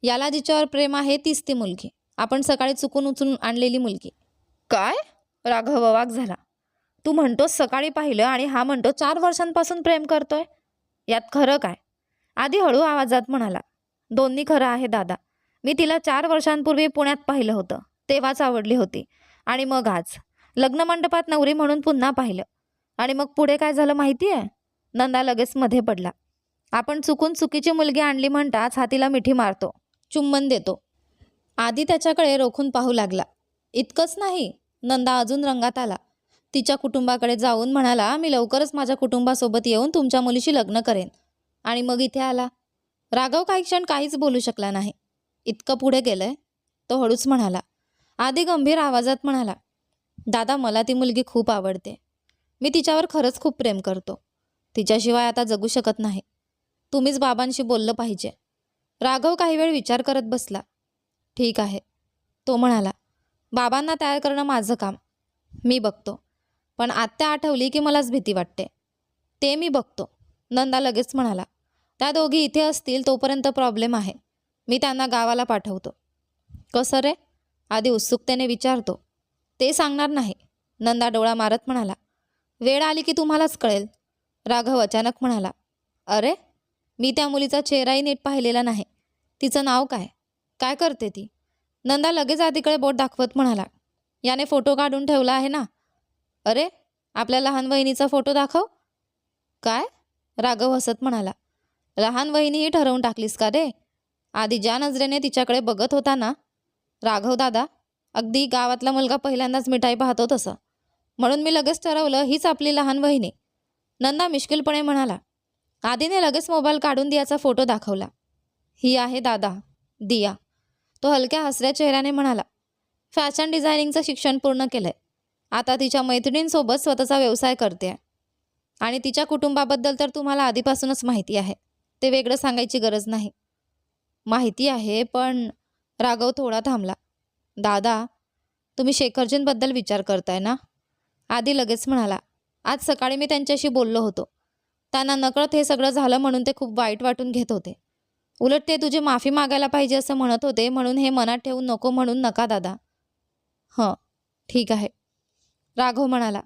याला जिच्यावर प्रेम आहे तीच ती मुलगी, आपण सकाळी चुकून उचलून आणलेली मुलगी. काय? राघव अवाक झाला. तू म्हणतोस सकाळी पाहिलं आणि हा म्हणतो 4 वर्षांपासून प्रेम करतोय. यात खरं काय? आधी हळू आवाजात म्हणाला. दोन्ही खरं आहे दादा. मी तिला 4 वर्षांपूर्वी पुण्यात पाहिलं होतं, तेव्हाच आवडली होती. आणि मग आज लग्नमंडपात नवरी म्हणून पुन्हा पाहिलं. आणि मग पुढे काय झालं माहिती आहे? नंदा लगेच मध्ये पडला. आपण चुकून चुकीची मुलगी आणली म्हणताच हातीला मिठी मारतो, चुंबन देतो. आधी त्याच्याकडे रोखून पाहू लागला. इतकंच नाही, नंदा अजून रंगात आला. तिच्या कुटुंबाकडे जाऊन म्हणाला, मी लवकरच माझ्या कुटुंबासोबत येऊन तुमच्या मुलीशी लग्न करेन. आणि मग इथे आला. राघव काही क्षण काहीच बोलू शकला नाही. इतकं पुढे गेलंय, तो हळूच म्हणाला. आधी गंभीर आवाजात म्हणाला. दादा, मला ती मुलगी खूप आवडते. मी तिच्यावर खरंच खूप प्रेम करतो. तिच्याशिवाय आता जगू शकत नाही. तुम्हीच बाबांशी बोललं पाहिजे. राघव काही वेळ विचार करत बसला. ठीक आहे, तो म्हणाला. बाबांना तयार करणं माझं काम. मी बघतो. पण आत्या आठवली की मलाच भीती वाटते. ते मी बघतो. नंदा लगेच म्हणाला. त्या दोघी इथे असतील तोपर्यंत प्रॉब्लेम आहे. मी त्यांना गावाला पाठवतो. कसं रे? आधी उत्सुकतेने विचारतो. ते सांगणार नाही. नंदा डोळा मारत म्हणाला. वेळ आली की तुम्हालाच कळेल. राघव अचानक म्हणाला. अरे, मी त्या मुलीचा चेहराही नीट पाहिलेला नाही. तिचं नाव काय? काय करते ती? नंदा लगेच आधीकडे बोट दाखवत म्हणाला. याने फोटो काढून ठेवला आहे ना. अरे, आपल्या लहान वहिनीचा फोटो दाखव. काय? राघव हसत म्हणाला. लहान वहिनीही ठरवून टाकलीस का रे? आधी ज्या नजरेने तिच्याकडे बघत होता ना. राघव दादा, अगदी गावातला मुलगा पहिल्यांदाच मिठाई पाहतो तसं. म्हणून मी लगेच ठरवलं हीच आपली लहान वहिनी. नंदा मिश्किलपणे म्हणाला. आधीने लगेच मोबाईल काढून दियाचा फोटो दाखवला. ही आहे दादा, दिया. तो हलक्या हसऱ्या चेहऱ्याने म्हणाला. फॅशन डिझायनिंगचं शिक्षण पूर्ण केलंय. आता तिच्या मैत्रिणींसोबत स्वतःचा व्यवसाय करते. आणि तिच्या कुटुंबाबद्दल तर तुम्हाला आधीपासूनच माहिती आहे. ते वेगळं सांगायची गरज नाही. माहिती आहे, पण राघव थोडा थांबला. दादा, तुम्ही शेखरजींबद्दल विचार करताय ना? आधी लगेच म्हणाला. आज सकाळी मी त्यांच्याशी बोललो होतो. त्यांना नकळत हे सगळं झालं म्हणून ते खूप वाईट वाटून घेत होते. उलट ते तुझी माफी मागायला पाहिजे असं म्हणत होते. म्हणून हे मनात ठेवून नको म्हणून नका दादा. हं, ठीक आहे, राघव म्हणाला.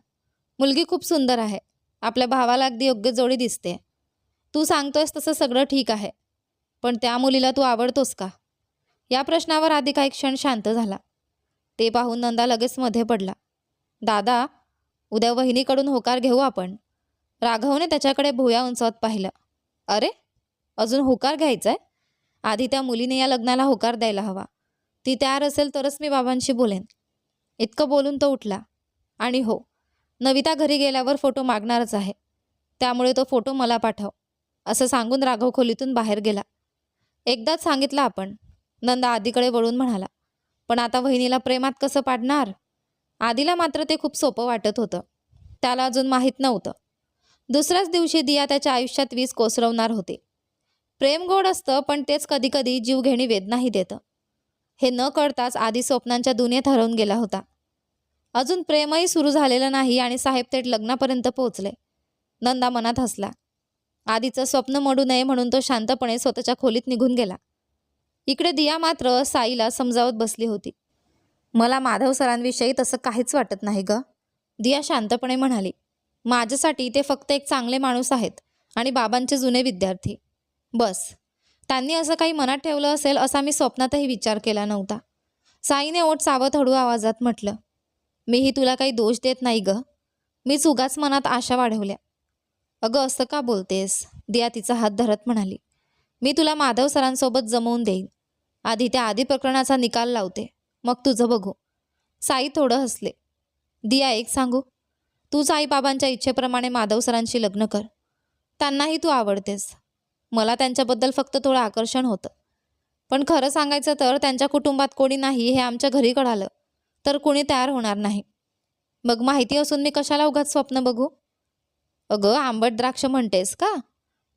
मुलगी खूप सुंदर आहे. आपल्या भावाला अगदी योग्य जोडी दिसते. तू सांगतोयस तसं सगळं ठीक आहे. पण त्या मुलीला तू आवडतोस का? या प्रश्नावर आधी काही क्षण शांत झाला. ते पाहून नंदा लगेच मध्ये पडला. दादा, उद्या वहिनीकडून होकार घेऊ आपण. राघवने त्याच्याकडे भुया उंचावत पाहिलं. अरे, अजून होकार घ्यायचाय? आधी त्या मुलीने या लग्नाला होकार द्यायला हवा. ती तयार असेल तरच मी बाबांशी बोलेन. इतकं बोलून तो उठला. आणि हो, नविता घरी गेल्यावर फोटो मागणारच आहे. त्यामुळे तो फोटो मला पाठव, असं सांगून राघव खोलीतून बाहेर गेला. एकदाच सांगितलं आपण. नंदा आधीकडे वळून म्हणाला. पण आता वहिनीला प्रेमात कसं पाडणार? आधीला मात्र ते खूप सोपं वाटत होतं. त्याला अजून माहीत नव्हतं. दुसऱ्याच दिवशी दिया त्याच्या आयुष्यात वीज कोसळवणार होते. प्रेम गोड असतं, पण तेच कधीकधी जीवघेणी वेदनाही देतं. हे न कळताच आधी स्वप्नांच्या दुनियेत हरवून गेला होता. अजून प्रेमही सुरू झालेलं नाही आणि साहेब थेट लग्नापर्यंत पोहोचले. नंदा मनात हसला. आधीचं स्वप्न मोडू नये म्हणून तो शांतपणे स्वतःच्या खोलीत निघून गेला. इकडे दिया मात्र साईला समजावत बसली होती. मला माधव सरांविषयी तसं काहीच वाटत नाही ग, दिया शांतपणे म्हणाली. माझ्यासाठी ते फक्त एक चांगले माणूस आहेत आणि बाबांचे जुने विद्यार्थी. बस. त्यांनी असं काही मनात ठेवलं असेल असा मी स्वप्नातही विचार केला नव्हता. साईने ओठ चावत हळू आवाजात म्हटलं. मीही तुला काही दोष देत नाही ग. मीच उगाच मनात आशा वाढवल्या. अगं असं का बोलतेस? दिया तिचा हात धरत म्हणाली. मी तुला माधव सरांसोबत जमवून देईन. आधी त्या आधी प्रकरणाचा निकाल लावते, मग तुझं बघू. साई थोडं हसले. दिया, एक सांगू? तूच आईबाबांच्या इच्छेप्रमाणे माधव सरांशी लग्न कर. त्यांनाही तू आवडतेस. मला त्यांच्याबद्दल फक्त थोडं आकर्षण होतं. पण खरं सांगायचं तर त्यांच्या कुटुंबात कोणी नाही हे आमच्या घरी कळालं तर कोणी तयार होणार नाही. मग माहिती असून मी कशाला उगाच स्वप्न बघू? अगं, आंबट द्राक्ष म्हणतेस का?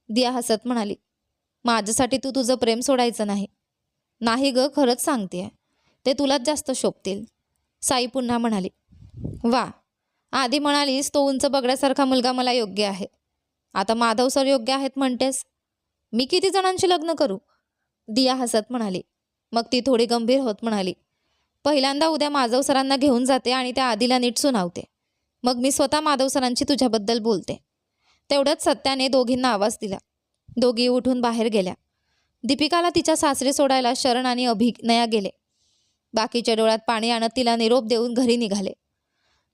दिया हसत म्हणाली. माझ्यासाठी तू तुझं प्रेम सोडायचं नाही. नाही ग, खरंच सांगतेय. ते तुलाच जास्त शोभतील. साई पुन्हा म्हणाली. वा, आधी म्हणालीस तो उंच बगड्यासारखा मुलगा मला योग्य आहे. आता माधव सर योग्य आहेत म्हणतेस. मी किती जणांशी लग्न करू? दिया हसत म्हणाली. मग ती थोडी गंभीर होत म्हणाली. पहिल्यांदा उद्या माधव सरांना घेऊन जाते आणि त्या आधीला नीट सुनावते. मग मी स्वतः माधव सरांची तुझ्याबद्दल बोलते. तेवढ्याच सत्याने दोघींना आवाज दिला. दोघी उठून बाहेर गेल्या. दीपिकाला तिच्या सासरे सोडायला शरण आणि अभिनया गेले. बाकीच्या डोळ्यात पाणी आणत तिला निरोप देऊन घरी निघाले.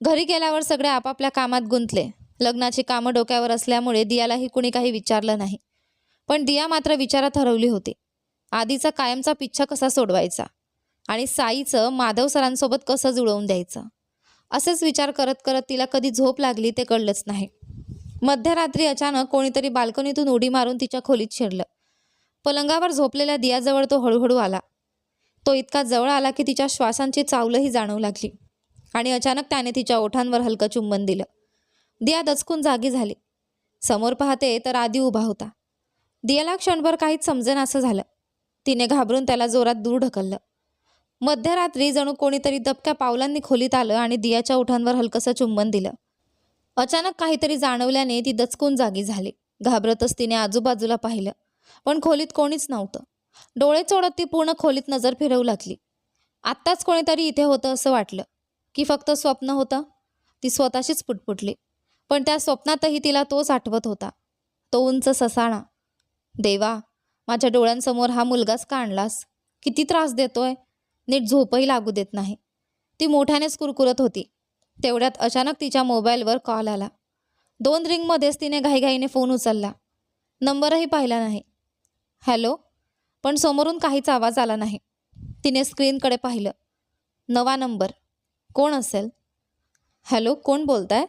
घरी गेल्यावर सगळे आपापल्या कामात गुंतले. लग्नाची कामं डोक्यावर असल्यामुळे दियालाही कुणी काही विचारलं नाही. पण दिया मात्र विचारात हरवली होती. आधीचा कायमचा पिच्छा कसा सोडवायचा आणि साईचं माधव सरांसोबत कसं जुळवून द्यायचं, असेच विचार करत करत तिला कधी झोप लागली ते कळलंच नाही. मध्यरात्री अचानक कोणीतरी बाल्कनीतून उडी मारून तिच्या खोलीत शिरलं. पलंगावर झोपलेल्या दियाजवळ तो हळूहळू आला. तो इतका जवळ आला की तिच्या श्वासांची चावलही जाणवू लागली आणि अचानक त्याने तिच्या ओठांवर हलकं चुंबन दिलं. दिया दचकून जागी झाली. समोर पाहते तर आधी उभा होता. दियाला क्षणभर काहीच समजेनासं झालं. तिने घाबरून त्याला जोरात दूर ढकललं. मध्यरात्री जणू कोणीतरी दबक्या पावलांनी खोलीत आलं आणि दियाच्या ओठांवर हलकसं चुंबन दिलं. अचानक काहीतरी जाणवल्याने ती दचकून जागी झाली. घाबरतच तिने आजूबाजूला पाहिलं, पण खोलीत कोणीच नव्हतं. डोळे चोळत ती पूर्ण खोलीत नजर फिरवू लागली. आत्ताच कोणीतरी इथे होतं असं वाटलं, की फक्त स्वप्न होतं? ती स्वतःशीच पुटपुटली. पण त्या स्वप्नातही तिला तोच आठवत होता, तो उंच ससाणा. देवा, माझ्या डोळ्यांसमोर हा मुलगाच का आणलास? किती त्रास देतोय, नीट झोपही लागू देत नाही. ती मोठ्यानेच कुरकुरत होती. तेवढ्यात अचानक तिच्या मोबाईलवर कॉल आला. 2 रिंगमध्येच तिने घाईघाईने फोन उचलला. नंबरही पाहिला नाही. हॅलो, पण समोरून काहीच आवाज आला नाही. तिने स्क्रीनकडे पाहिलं. नवा नंबर. कोण असेल? हॅलो, कोण बोलताय?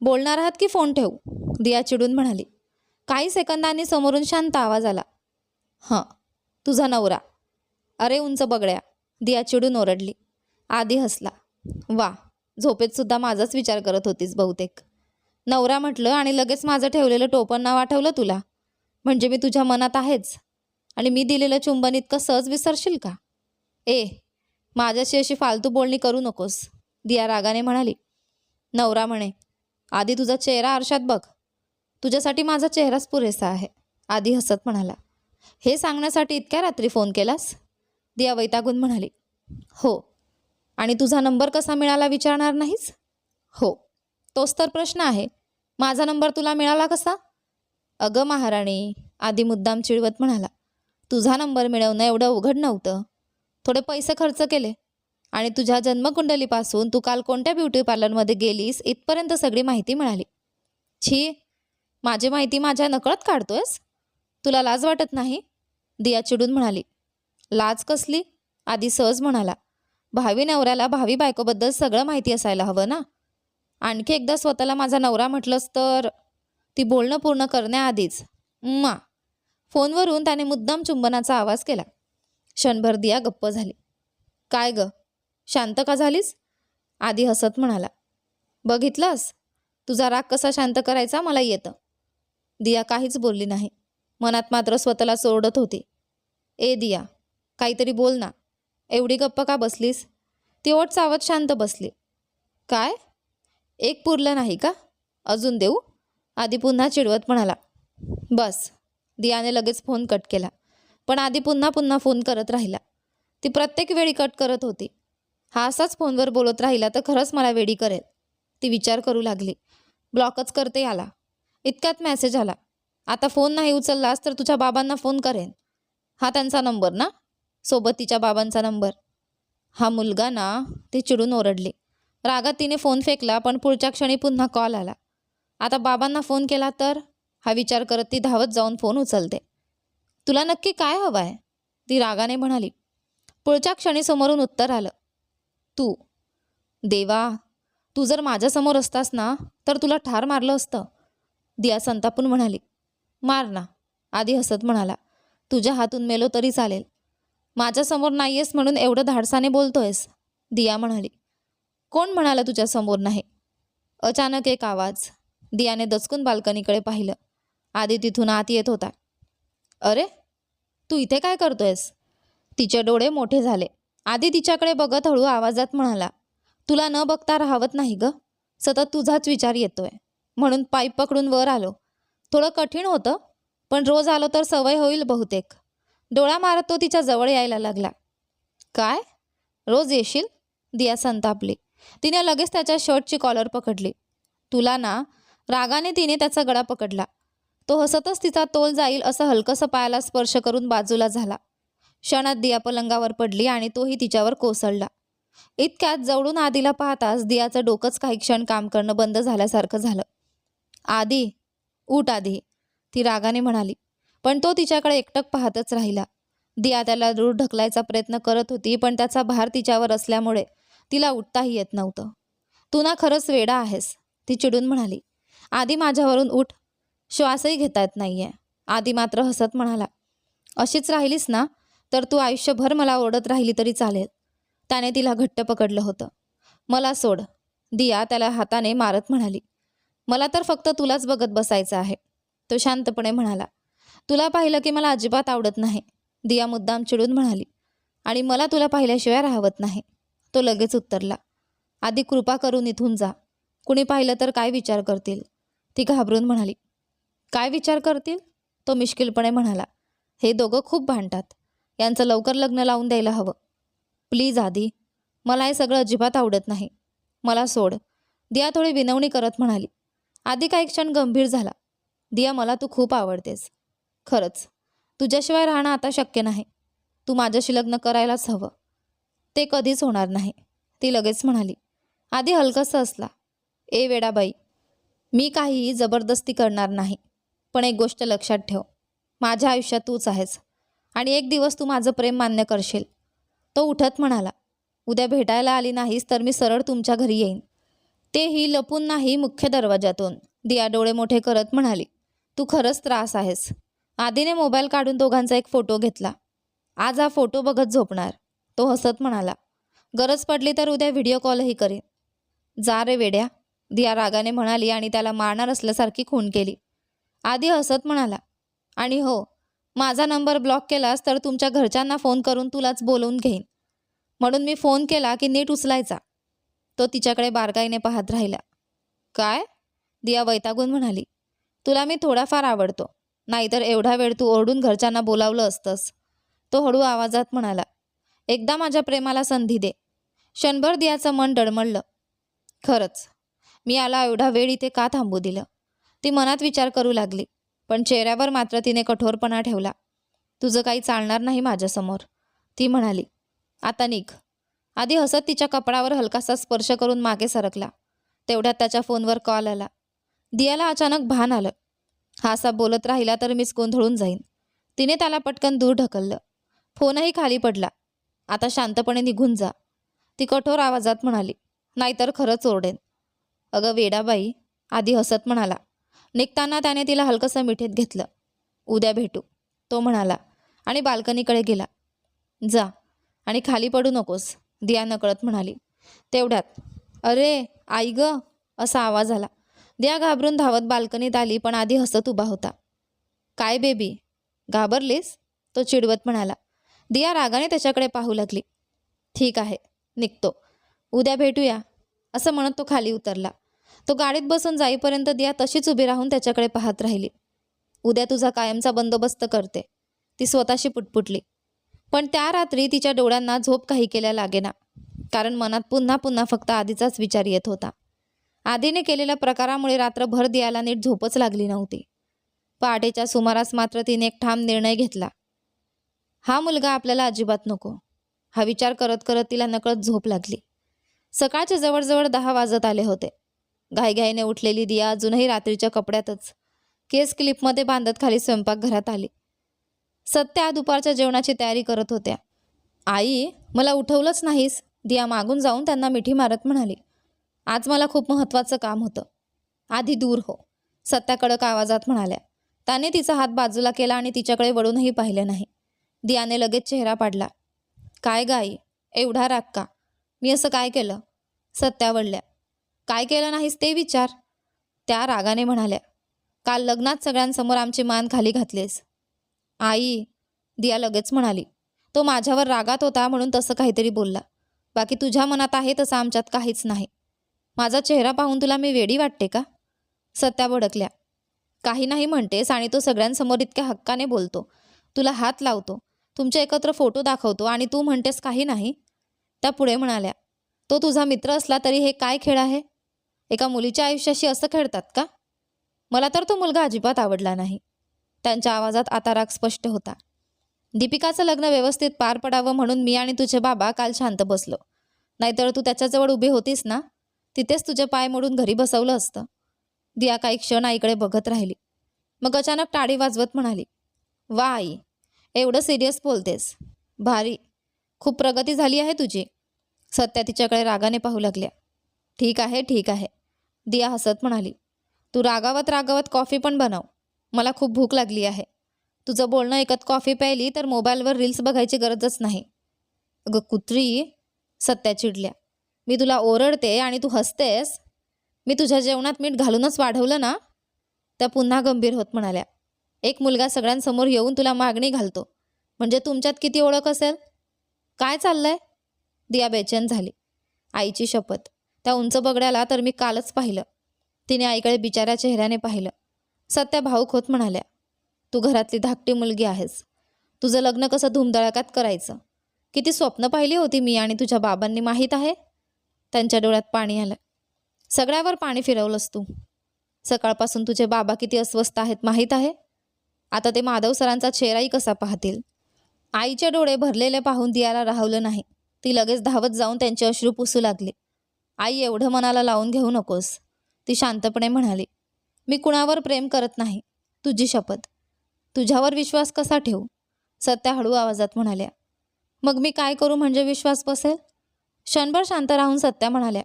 बोलणार आहात की फोन ठेवू? दिया चिडून म्हणाली. काही सेकंदांनी समोरून शांत आवाज आला. हां, तुझा नवरा. अरे उंच बगड्या, दिया चिडून ओरडली. आधी हसला. वा, झोपेत सुद्धा माझाच विचार करत होतीस बहुतेक. नवरा म्हटलं आणि लगेच माझं ठेवलेलं टोपण नाव आठवलं तुला? म्हणजे मी तुझ्या मनात आहेच आणि मी दिलेलं चुंबन इतकं सहज विसरशील का? माझ्याशी अशी फालतू बोलणी करू नकोस, दिया रागाने म्हणाली. नवरा म्हणे, आधी तुझा चेहरा आरशात बघ. तुझ्यासाठी माझा चेहराच पुरेसा आहे, आधी हसत म्हणाला. हे सांगण्यासाठी इतक्या रात्री फोन केलास? दिया वैतागून म्हणाली. हो. आणि तुझा नंबर कसा मिळाला विचारणार नाहीस? हो, तोच तर प्रश्न आहे. माझा नंबर तुला मिळाला कसा? अगं महाराणी, आधी मुद्दाम चिडवत म्हणाला. तुझा नंबर मिळवणं एवढं अवघड नव्हतं. थोडे पैसे खर्च केले आणि तुझ्या जन्मकुंडलीपासून तू काल कोणत्या ब्युटी पार्लरमध्ये गेलीस इथपर्यंत सगळी माहिती मिळाली. छी, माझी माहिती माझ्या नकळत काढतोयस? तुला लाज वाटत नाही? दिया चिडून म्हणाली. लाज कसली? आधी सहज म्हणाला. भावी नवऱ्याला भावी बायकोबद्दल सगळं माहिती असायला हवं ना. आणखी एकदा स्वतःला माझा नवरा म्हटलंस तर. ती बोलणं पूर्ण करण्याआधीच फोनवरून त्याने मुद्दाम चुंबनाचा आवाज केला. क्षणभर दिया गप्प झाली. काय ग, शांत का झालीस? आधी हसत म्हणाला. बघितलंस, तुझा राग कसा शांत करायचा मला येतं. दिया काहीच बोलली नाही. मनात मात्र स्वतःला सोडत होती. दिया, काहीतरी बोल ना. एवढी गप्प का बसलीस? ती ओठ चावत शांत बसली. काय? एक पुरलं नाही का? अजून देऊ? आधी पुन्हा चिडवत म्हणाला. बस. दियाने लगेच फोन कट केला. पण आधी पुन्हा पुन्हा फोन करत राहिला. ती प्रत्येक वेळी कट करत होती. हा असाच फोनवर बोलत राहिला तर खरंच मला वेडी करेल. ती विचार करू लागली. ब्लॉकच करते याला. इतक्यात मेसेज आला. आता फोन नाही उचललास तर तुझ्या बाबांना फोन करेन. हा त्यांचा नंबर ना? सोबत तिच्या बाबांचा नंबर. हा मुलगा ना? ती चिडून ओरडली. रागात तिने फोन फेकला, पण पुढच्या क्षणी पुन्हा कॉल आला. आता बाबांना फोन केला तर? हा विचार करत ती धावत जाऊन फोन उचलते. तुला नक्की काय हवं आहे? ती रागाने म्हणाली. पुढच्या क्षणी समोरून उत्तर आलं. तू. देवा, तू जर माझ्यासमोर असतास ना तर तुला ठार मारलं असतं. दिया संतापून म्हणाली. मार ना, आधी हसत म्हणाला. तुझ्या हातून मेलो तरी चालेल. माझ्यासमोर नाहीयेस म्हणून एवढं धाडसाने बोलतोयस, दिया म्हणाली. कोण म्हणालं तुझ्यासमोर नाही? अचानक एक आवाज. दियाने दचकून बाल्कनीकडे पाहिलं. आधी तिथून आत येत होता. अरे, तू इथे काय करतोयस? तिचे डोळे मोठे झाले. आधी तिच्याकडे बघत हळू आवाजात म्हणाला. तुला न बघता राहवत नाही ग. सतत तुझाच विचार येतोय म्हणून पाईप पकडून वर आलो. थोडं कठीण होतं, पण रोज आलो तर सवय होईल बहुतेक. डोळा मारत तो तिच्या जवळ यायला लागला. काय? रोज येशील? दिया संतापली. तिने लगेच त्याच्या शर्टची कॉलर पकडली. तुला ना? रागाने तिने त्याचा गळा पकडला. तो हसतच तिचा तोल जाईल असं हलकसं पायाला स्पर्श करून बाजूला झाला. क्षणात दिया पलंगावर पडली आणि तोही तिच्यावर कोसळला. इतक्यात जवळून आधीला पाहताच दियाचं डोकंच काही क्षण काम करणं बंद झाल्यासारखं झालं. आधी, उठ आधी, ती रागाने म्हणाली. पण तो तिच्याकडे एकटक पाहतच राहिला. दिया त्याला दूर ढकलायचा प्रयत्न करत होती, पण त्याचा भार तिच्यावर असल्यामुळे तिला उठताही येत नव्हतं. तू ना खरंच वेडा आहेस, ती चिडून म्हणाली. आधी माझ्यावरून उठ. श्वासही घेता येत नाहीये. आधी मात्र हसत म्हणाला. अशीच राहिलीस ना तर तू आयुष्यभर मला ओरडत राहिली तरी चालेल. त्याने तिला घट्ट पकडलं होतं. मला सोड, दिया त्याला हाताने मारत म्हणाली. मला तर फक्त तुलाच बघत बसायचं आहे, तो शांतपणे म्हणाला. तुला पाहिलं की मला अजिबात आवडत नाही, दिया मुद्दाम चिडून म्हणाली. आणि मला तुला पाहिल्याशिवाय राहवत नाही, तो लगेच उत्तरला. आधी कृपा करून इथून जा. कुणी पाहिलं तर काय विचार करतील, ती घाबरून म्हणाली. काय विचार करतील, तो मिश्किलपणे म्हणाला. हे दोघं खूप भांडतात, यांचं लवकर लग्न लावून द्यायला हवं. प्लीज आधी, मला हे सगळं अजिबात आवडत नाही, मला सोड, दिया थोडी विनवणी करत म्हणाली. आधी काही क्षण गंभीर झाला. दिया, मला तू खूप आवडतेस, खरंच. तुझ्याशिवाय राहणं आता शक्य नाही. तू माझ्याशी लग्न करायलाच हवं. ते कधीच होणार नाही, ती लगेच म्हणाली. आधी हलकंसं असला. ए वेडाबाई, मी काहीही जबरदस्ती करणार नाही. पण एक गोष्ट लक्षात ठेव, माझ्या आयुष्यात तूच आहेस आणि एक दिवस तू माझं प्रेम मान्य करशील. तो उठत म्हणाला. उद्या भेटायला आली नाहीस तर मी सरळ तुमच्या घरी येईन, तेही लपून नाही, मुख्य दरवाजातून, दिया डोळे मोठे करत म्हणाली. तू खरंच त्रास आहेस. आधीने मोबाईल काढून दोघांचा एक फोटो घेतला. आज हा फोटो बघत झोपणार, तो हसत म्हणाला. गरज पडली तर उद्या व्हिडिओ कॉलही करेन. जा रे वेड्या, दिया रागाने म्हणाली आणि त्याला मारणार असल्यासारखी खूण केली. आधी हसत म्हणाला. आणि हो, माझा नंबर ब्लॉक केलास तर तुमच्या घरच्यांना फोन करून तुलाच बोलवून घेईन, म्हणून मी फोन केला की नीट उचलायचा. तो तिच्याकडे बारकाईने पाहत राहिला. काय, दिया वैतागून म्हणाली. तुला मी थोडाफार आवडतो, नाहीतर एवढा वेळ तू ओरडून घरच्यांना बोलावलं असतंस, तो हळू आवाजात म्हणाला. एकदा माझ्या प्रेमाला संधी दे. क्षणभर दियाचं मन डळमळलं. खरंच, मी याला एवढा वेळ इथे का थांबू दिलं, ती मनात विचार करू लागली. पण चेहऱ्यावर मात्र तिने कठोरपणा ठेवला. तुझं काही चालणार नाही माझ्यासमोर, ती म्हणाली. आता निघ. आधी हसत तिच्या कपडावर हलकासा स्पर्श करून मागे सरकला. तेवढ्यात त्याच्या फोनवर कॉल आला. दियाला अचानक भान आलं. हा असा बोलत राहिला तर मीच गोंधळून जाईन. तिने त्याला पटकन दूर ढकललं. फोनही खाली पडला. आता शांतपणे निघून जा, ती कठोर आवाजात म्हणाली, नाहीतर खरंच ओरडेन. अगं वेडाबाई, आधी हसत म्हणाला. निघताना त्याने तिला हलकंसं मिठीत घेतलं. उद्या भेटू, तो म्हणाला आणि बाल्कनीकडे गेला. जा आणि खाली पडू नकोस, दिया नकळत म्हणाली. तेवढ्यात अरे आई ग, असा आवाज आला. दिया घाबरून धावत बाल्कनीत आली, पण आधी हसत उभा होता. काय बेबी, घाबरलीस, तो चिडवत म्हणाला. दिया रागाने त्याच्याकडे पाहू लागली. ठीक आहे, निघतो, उद्या भेटूया, असं म्हणत तो खाली उतरला. तो गाडीत बसून जाईपर्यंत दिया तशीच उभी राहून त्याच्याकडे पाहत राहिली. उद्या तुझा कायमचा बंदोबस्त करते, ती स्वतःशी पुटपुटली. पण त्या रात्री तिच्या डोळ्यांना झोप काही केल्या लागेना, कारण मनात पुन्हा पुन्हा फक्त आधीचाच विचार येत होता. आधीने केलेल्या प्रकारामुळे रात्रभर दियाला नीट झोपच लागली नव्हती. पहाटेच्या सुमारास मात्र तिने एक ठाम निर्णय घेतला. हा मुलगा आपल्याला अजिबात नको. हा विचार करत करत तिला नकळत झोप लागली. सकाळचे जवळजवळ 10 वाजत आले होते. घाईघाईने उठलेली दिया अजूनही रात्रीच्या कपड्यातच, केस क्लिपमध्ये बांधत खाली स्वयंपाकघरात आली. सत्या दुपारच्या जेवणाची तयारी करत होत्या. आई, मला उठवलंच नाहीस, दिया मागून जाऊन त्यांना मिठी मारत म्हणाली. आज मला खूप महत्त्वाचं काम होतं. आधी दूर हो, सत्या कडक आवाजात म्हणाल्या. त्याने तिचा हात बाजूला केला आणि तिच्याकडे वळूनही पाहिलं नाही. दियाने लगेच चेहरा पाडला. काय गाई, एवढा राग का, मी असं काय केलं, सत्या वळल्या. काय केलं नाहीस ते विचार, त्या रागाने म्हणाल्या. काल लग्नात सगळ्यांसमोर आमची मान खाली घातलीस. आई, दिया लगेच म्हणाली. तो माझ्यावर रागात होता म्हणून तसं काहीतरी बोलला, बाकी तुझ्या मनात आहे तसं आमच्यात काहीच नाही. माझा चेहरा पाहून तुला मी वेडी वाटते का, सत्या भडकल्या. काही नाही म्हणतेस आणि तो सगळ्यांसमोर इतक्या हक्काने बोलतो, तुला हात लावतो, तुमचे एकत्र फोटो दाखवतो आणि तू म्हणतेस काही नाही, त्या पुढे म्हणाल्या. तो तुझा मित्र असला तरी हे काय खेळ आहे, एका मुलीच्या आयुष्याशी असं खेळतात का. मला तर तो मुलगा अजिबात आवडला नाही, त्यांच्या आवाजात आता राग स्पष्ट होता. दीपिकाचं लग्न व्यवस्थित पार पडावं म्हणून मी आणि तुझे बाबा काल शांत बसलो, नाहीतर तू त्याच्याजवळ उभी होतीस ना, तिथेच तुझे पाय मोडून घरी बसवलं असतं. दिया काही क्षण आईकडे बघत राहिली, मग अचानक टाळी वाजवत म्हणाली. वा आई, एवढं सिरियस बोलतेस, भारी, खूप प्रगती झाली आहे तुझी, सत्या तिच्याकडे रागाने पाहू लागल्या. ठीक आहे ठीक आहे, दिया हसत म्हणाली. तू रागावत रागावत कॉफी पण बनव, मला खूप भूक लागली आहे. तुझं बोलणं ऐकत कॉफी प्यायली तर मोबाईलवर रील्स बघायची गरजच नाही. अगं कुत्री, सत्या चिडल्या. मी तुला ओरडते आणि तू हसतेस, मी तुझ्या जेवणात मीठ घालूनच वाढवलं ना, त्या पुन्हा गंभीर होत म्हणाल्या. एक मुलगा सगळ्यांसमोर येऊन तुला मागणी घालतो, म्हणजे तुमच्यात किती ओळख असेल? काय चाललंय? दिया बेचैन झाली. आईची शपथ, त्या उंच बगड्याला तर मी कालच पाहिलं. तिने आईकडे बिचाऱ्या चेहऱ्याने पाहिलं. सत्या भाऊक होत म्हणाल्या, तू घरातली धाकटी मुलगी आहेस. तुझं लग्न कसं धूमधडाक्यात करायचं? किती स्वप्न पाहिली होती मी आणि तुझ्या बाबांनी, माहीत आहे? त्यांच्या डोळ्यात पाणी आलं. सगळ्यावर पाणी फिरवलंस तू. सकाळपासून तुझे बाबा किती अस्वस्थ आहेत माहीत आहे? आता ते माधव सरांचा चेहराही कसा पाहतील? आईचे डोळे भरलेले पाहून दियाला राहवलं नाही. ती लगेच धावत जाऊन त्यांचे अश्रू पुसू लागली. आई, एवढं मनाला लावून घेऊ नकोस. ती शांतपणे म्हणाली, मी कुणावर प्रेम करत नाही. तुझी शपथ. तुझ्यावर विश्वास कसा ठेवू? सत्या हळू आवाजात म्हणाल्या. मग मी काय करू म्हणजे विश्वास बसेल? क्षणभर शांत राहून सत्या म्हणाल्या,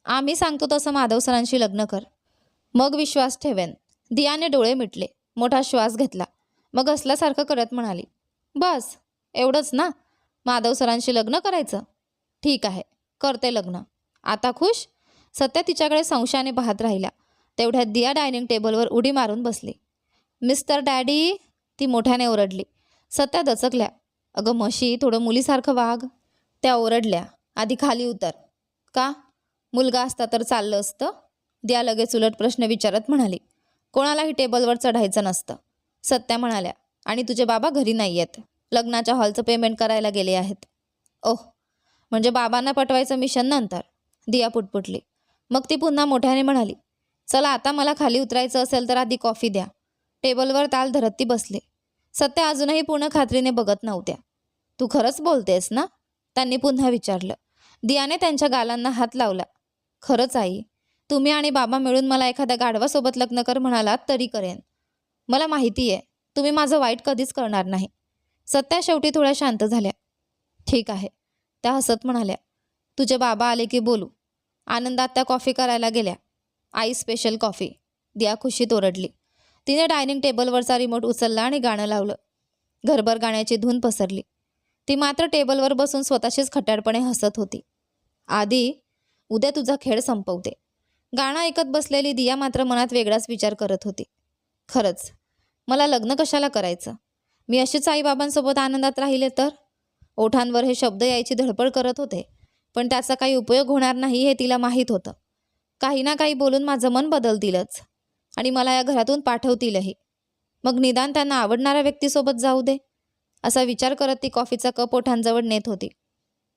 आम्ही सांगतो तसं माधव सरांशी लग्न कर, मग विश्वास ठेवेन. दियाने डोळे मिटले, मोठा श्वास घेतला, मग असल्यासारखं करत म्हणाली, बस एवढंच ना? माधव सरांशी लग्न करायचं? ठीक आहे, करते लग्न. आता खुश? सत्या तिच्याकडे संशयाने पाहत राहिल्या. तेवढ्यात दिया डायनिंग टेबलवर उडी मारून बसली. मिस्टर डॅडी, ती मोठ्याने ओरडली. सत्या दचकल्या. अगं म्हशी, थोडं मुलीसारखं वाग. त्या ओरडल्या, आधी खाली उतर. का? मुलगा असता तर चाललं असतं? दिया लगेच उलट प्रश्न विचारत म्हणाली, कोणालाही टेबलवर चढायचं नसतं. सत्या म्हणाल्या, आणि तुझे बाबा घरी नाही आहेत. लग्नाच्या हॉलचं पेमेंट करायला गेले आहेत. ओह, म्हणजे बाबांना पटवायचं मिशन नंतर. दिया पुटपुटली. मग ती पुन्हा मोठ्याने म्हणाली, चला आता मला खाली उतरायचं असेल तर आधी कॉफी द्या. टेबलवर ताल धरत ती बसली. सत्या अजूनही पूर्ण खात्रीने बघत नव्हत्या. तू खरंच बोलतेस ना? त्यांनी पुन्हा विचारलं. दियाने त्यांच्या गालांना हात लावला. खरंच आई, तुम्ही आणि बाबा मिळून मला एखाद्या गाढवासोबत लग्न कर म्हणालात तरी करेन. मला माहिती आहे तुम्ही माझं वाईट कधीच करणार नाही. सत्या शेवटी थोड्या शांत झाल्या. ठीक आहे, त्या हसत म्हणाल्या. तुझे बाबा आले की बोलू. आनंदात त्या कॉफी करायला गेल्या. आई स्पेशल कॉफी. दिया खुशीत ओरडली. तिने डायनिंग टेबलवरचा रिमोट उचलला आणि गाणं लावलं. घरभर गाण्याची धून पसरली. ती मात्र टेबलवर बसून स्वतःशीच खट्याळपणे हसत होती. आधी, उद्या तुझा खेळ संपवते. गाणं ऐकत बसलेली दिया मात्र मनात वेगळाच विचार करत होती. खरंच, मला लग्न कशाला करायचं? मी अशीच आईबाबांसोबत आनंदात राहिले तर? ओठांवर हे शब्द यायची धडपड करत होते, पण त्याचा काही उपयोग होणार नाही हे तिला माहीत होतं. काही ना काही बोलून माझं मन बदलतीलच आणि मला या घरातून पाठवतीलही. मग निदान त्यांना आवडणाऱ्या व्यक्तीसोबत जाऊ दे, असा विचार करत ती कॉफीचा कप ओठांजवळ नेत होती.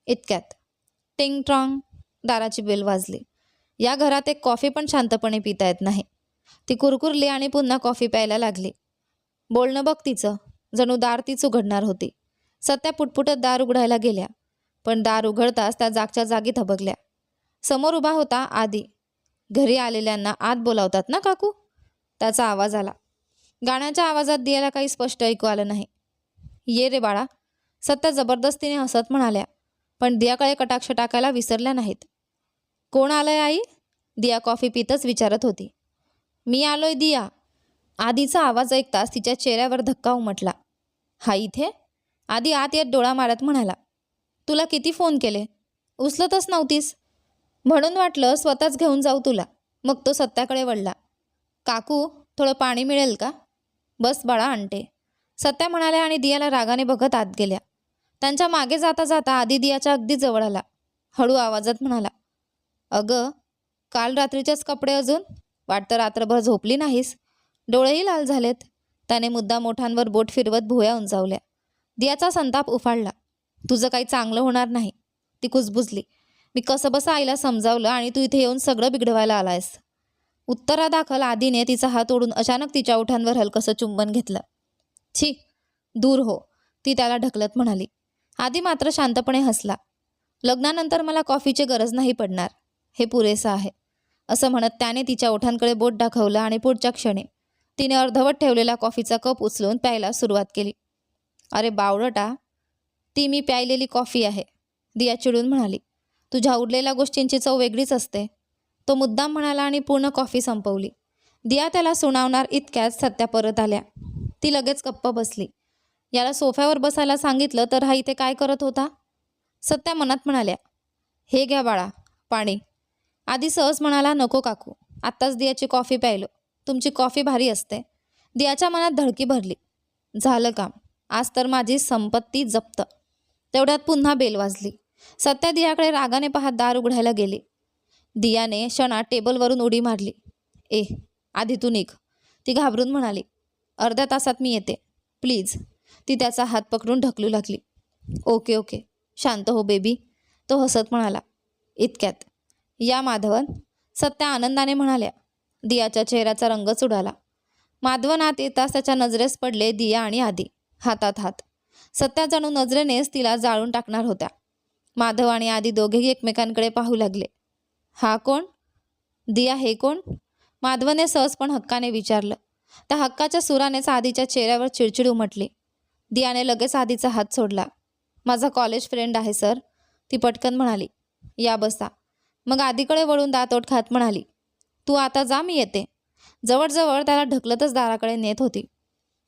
इतक्यात टिंग ट्रॉंग, दाराची बेल वाजली. या घरात एक कॉफी पण शांतपणे पिता येत नाही. ती कुरकुरली आणि पुन्हा कॉफी प्यायला लागली. बोलणं बघ तिचं, जणू दार तीच उघडणार होती. सत्या पुटपुटत दार उघडायला गेल्या, पण दार उघडताच त्या जागच्या जागी थबकल्या. समोर उभा होता आदी. घरी आलेल्यांना आत बोलावतात ना काकू? त्याचा आवाज आला. गाण्याच्या आवाजात दियाला काही स्पष्ट ऐकू आलं नाही. ये रे बाळा, सत्या जबरदस्तीने हसत म्हणाल्या, पण दियाकडे कटाक्ष टाकायला विसरल्या नाहीत. कोण आलंय आई? दिया कॉफी पितच विचारत होती. मी आलोय दिया. आधीचा आवाज ऐकताच तिच्या चेहऱ्यावर धक्का उमटला. हा इथे? आधी आत येत डोळा मारत म्हणाला, तुला किती फोन केले, उचलतच नव्हतीस. म्हणून वाटलं स्वतःच घेऊन जाऊ तुला. मग तो सत्याकडे वळला. काकू, थोडं पाणी मिळेल का? बस बाळा, आणते. सत्या म्हणाल्या आणि दियाला रागाने बघत आत गेल्या. त्यांच्या मागे जाता जाता आधी दियाच्या अगदी जवळ आला. हळू आवाजात म्हणाला, अगं, काल रात्रीचेच कपडे अजून? वाटतं रात्रभर झोपली नाहीस. डोळेही लाल झालेत. त्याने मुद्दा मोठांवर बोट फिरवत भुवया उंचावल्या. दियाचा संताप उफाळला. तुझं काही चांगलं होणार नाही. ती कुजबुजली. मी कसं बसं आईला समजावलं आणि तू इथे येऊन सगळं बिघडवायला आलायस. उत्तरादाखल आधीने तिचा हात ओढून अचानक तिच्या ओठांवर हलकंसं चुंबन घेतलं. छी, दूर हो, ती त्याला ढकलत म्हणाली. आधी मात्र शांतपणे हसला. लग्नानंतर मला कॉफीची गरज नाही पडणार, हे पुरेसं आहे, असं म्हणत त्याने तिच्या ओठांकडे बोट दाखवलं आणि पुढच्या क्षणी तिने अर्धवट ठेवलेला कॉफीचा कप उचलून प्यायला सुरुवात केली. अरे बावळटा, ती मी प्यायलेली कॉफी आहे, दिया चिडून म्हणाली. तुझ्या उरलेल्या गोष्टींची चव वेगळीच असते, तो मुद्दाम म्हणाला आणि पूर्ण कॉफी संपवली. दिया त्याला सुनावणार इतक्यात सत्या परत आल्या. ती लगेच गप्प बसली. याला सोफ्यावर बसायला सांगितलं तर हा इथे काय करत होता? सत्या मनात म्हणाल्या, हे घ्या बाळा पाणी. आधी सहज म्हणाला, नको काकू, आत्ताच दियाची कॉफी प्यायलो, तुमची कॉफी भारी असते. दियाच्या मनात धडकी भरली. झालं काम. आज तर माझी संपत्ती जप्त. तेवढ्यात पुन्हा बेल वाजली. सत्या दियाकडे रागाने पाहत दार उघडायला गेली. दियाने क्षणात टेबलवरून उडी मारली. ए, आधी तू निघ, ती घाबरून म्हणाली. अर्ध्या तासात मी येते, प्लीज. ती त्याचा हात पकडून ढकलू लागली. ओके ओके, शांत हो बेबी, तो हसत म्हणाला. इतक्यात या माधवन, सत्या आनंदाने म्हणाल्या. दियाच्या चेहऱ्याचा रंगच उडाला. माधवन आत येताच त्याच्या नजरेस पडले दिया आणि आदी, हातात हात. सत्या जणू नजरेनेच तिला जाळून टाकणार होत्या. माधव आणि आदी दोघेही एकमेकांकडे पाहू लागले. हा कोण? दिया, हे कोण? माधवने सहज पण हक्काने विचारलं. त्या हक्काच्या सुरानेच आधीच्या चेहऱ्यावर चिडचिड उमटली. दियाने लगेच आधीचा हात सोडला. माझा कॉलेज फ्रेंड आहे सर, ती पटकन म्हणाली. या बसा. मग आधीकडे वळून दातोट खात म्हणाली. तू आता जा, मी येते. जवळजवळ त्याला ढकलतच दाराकडे नेत होती.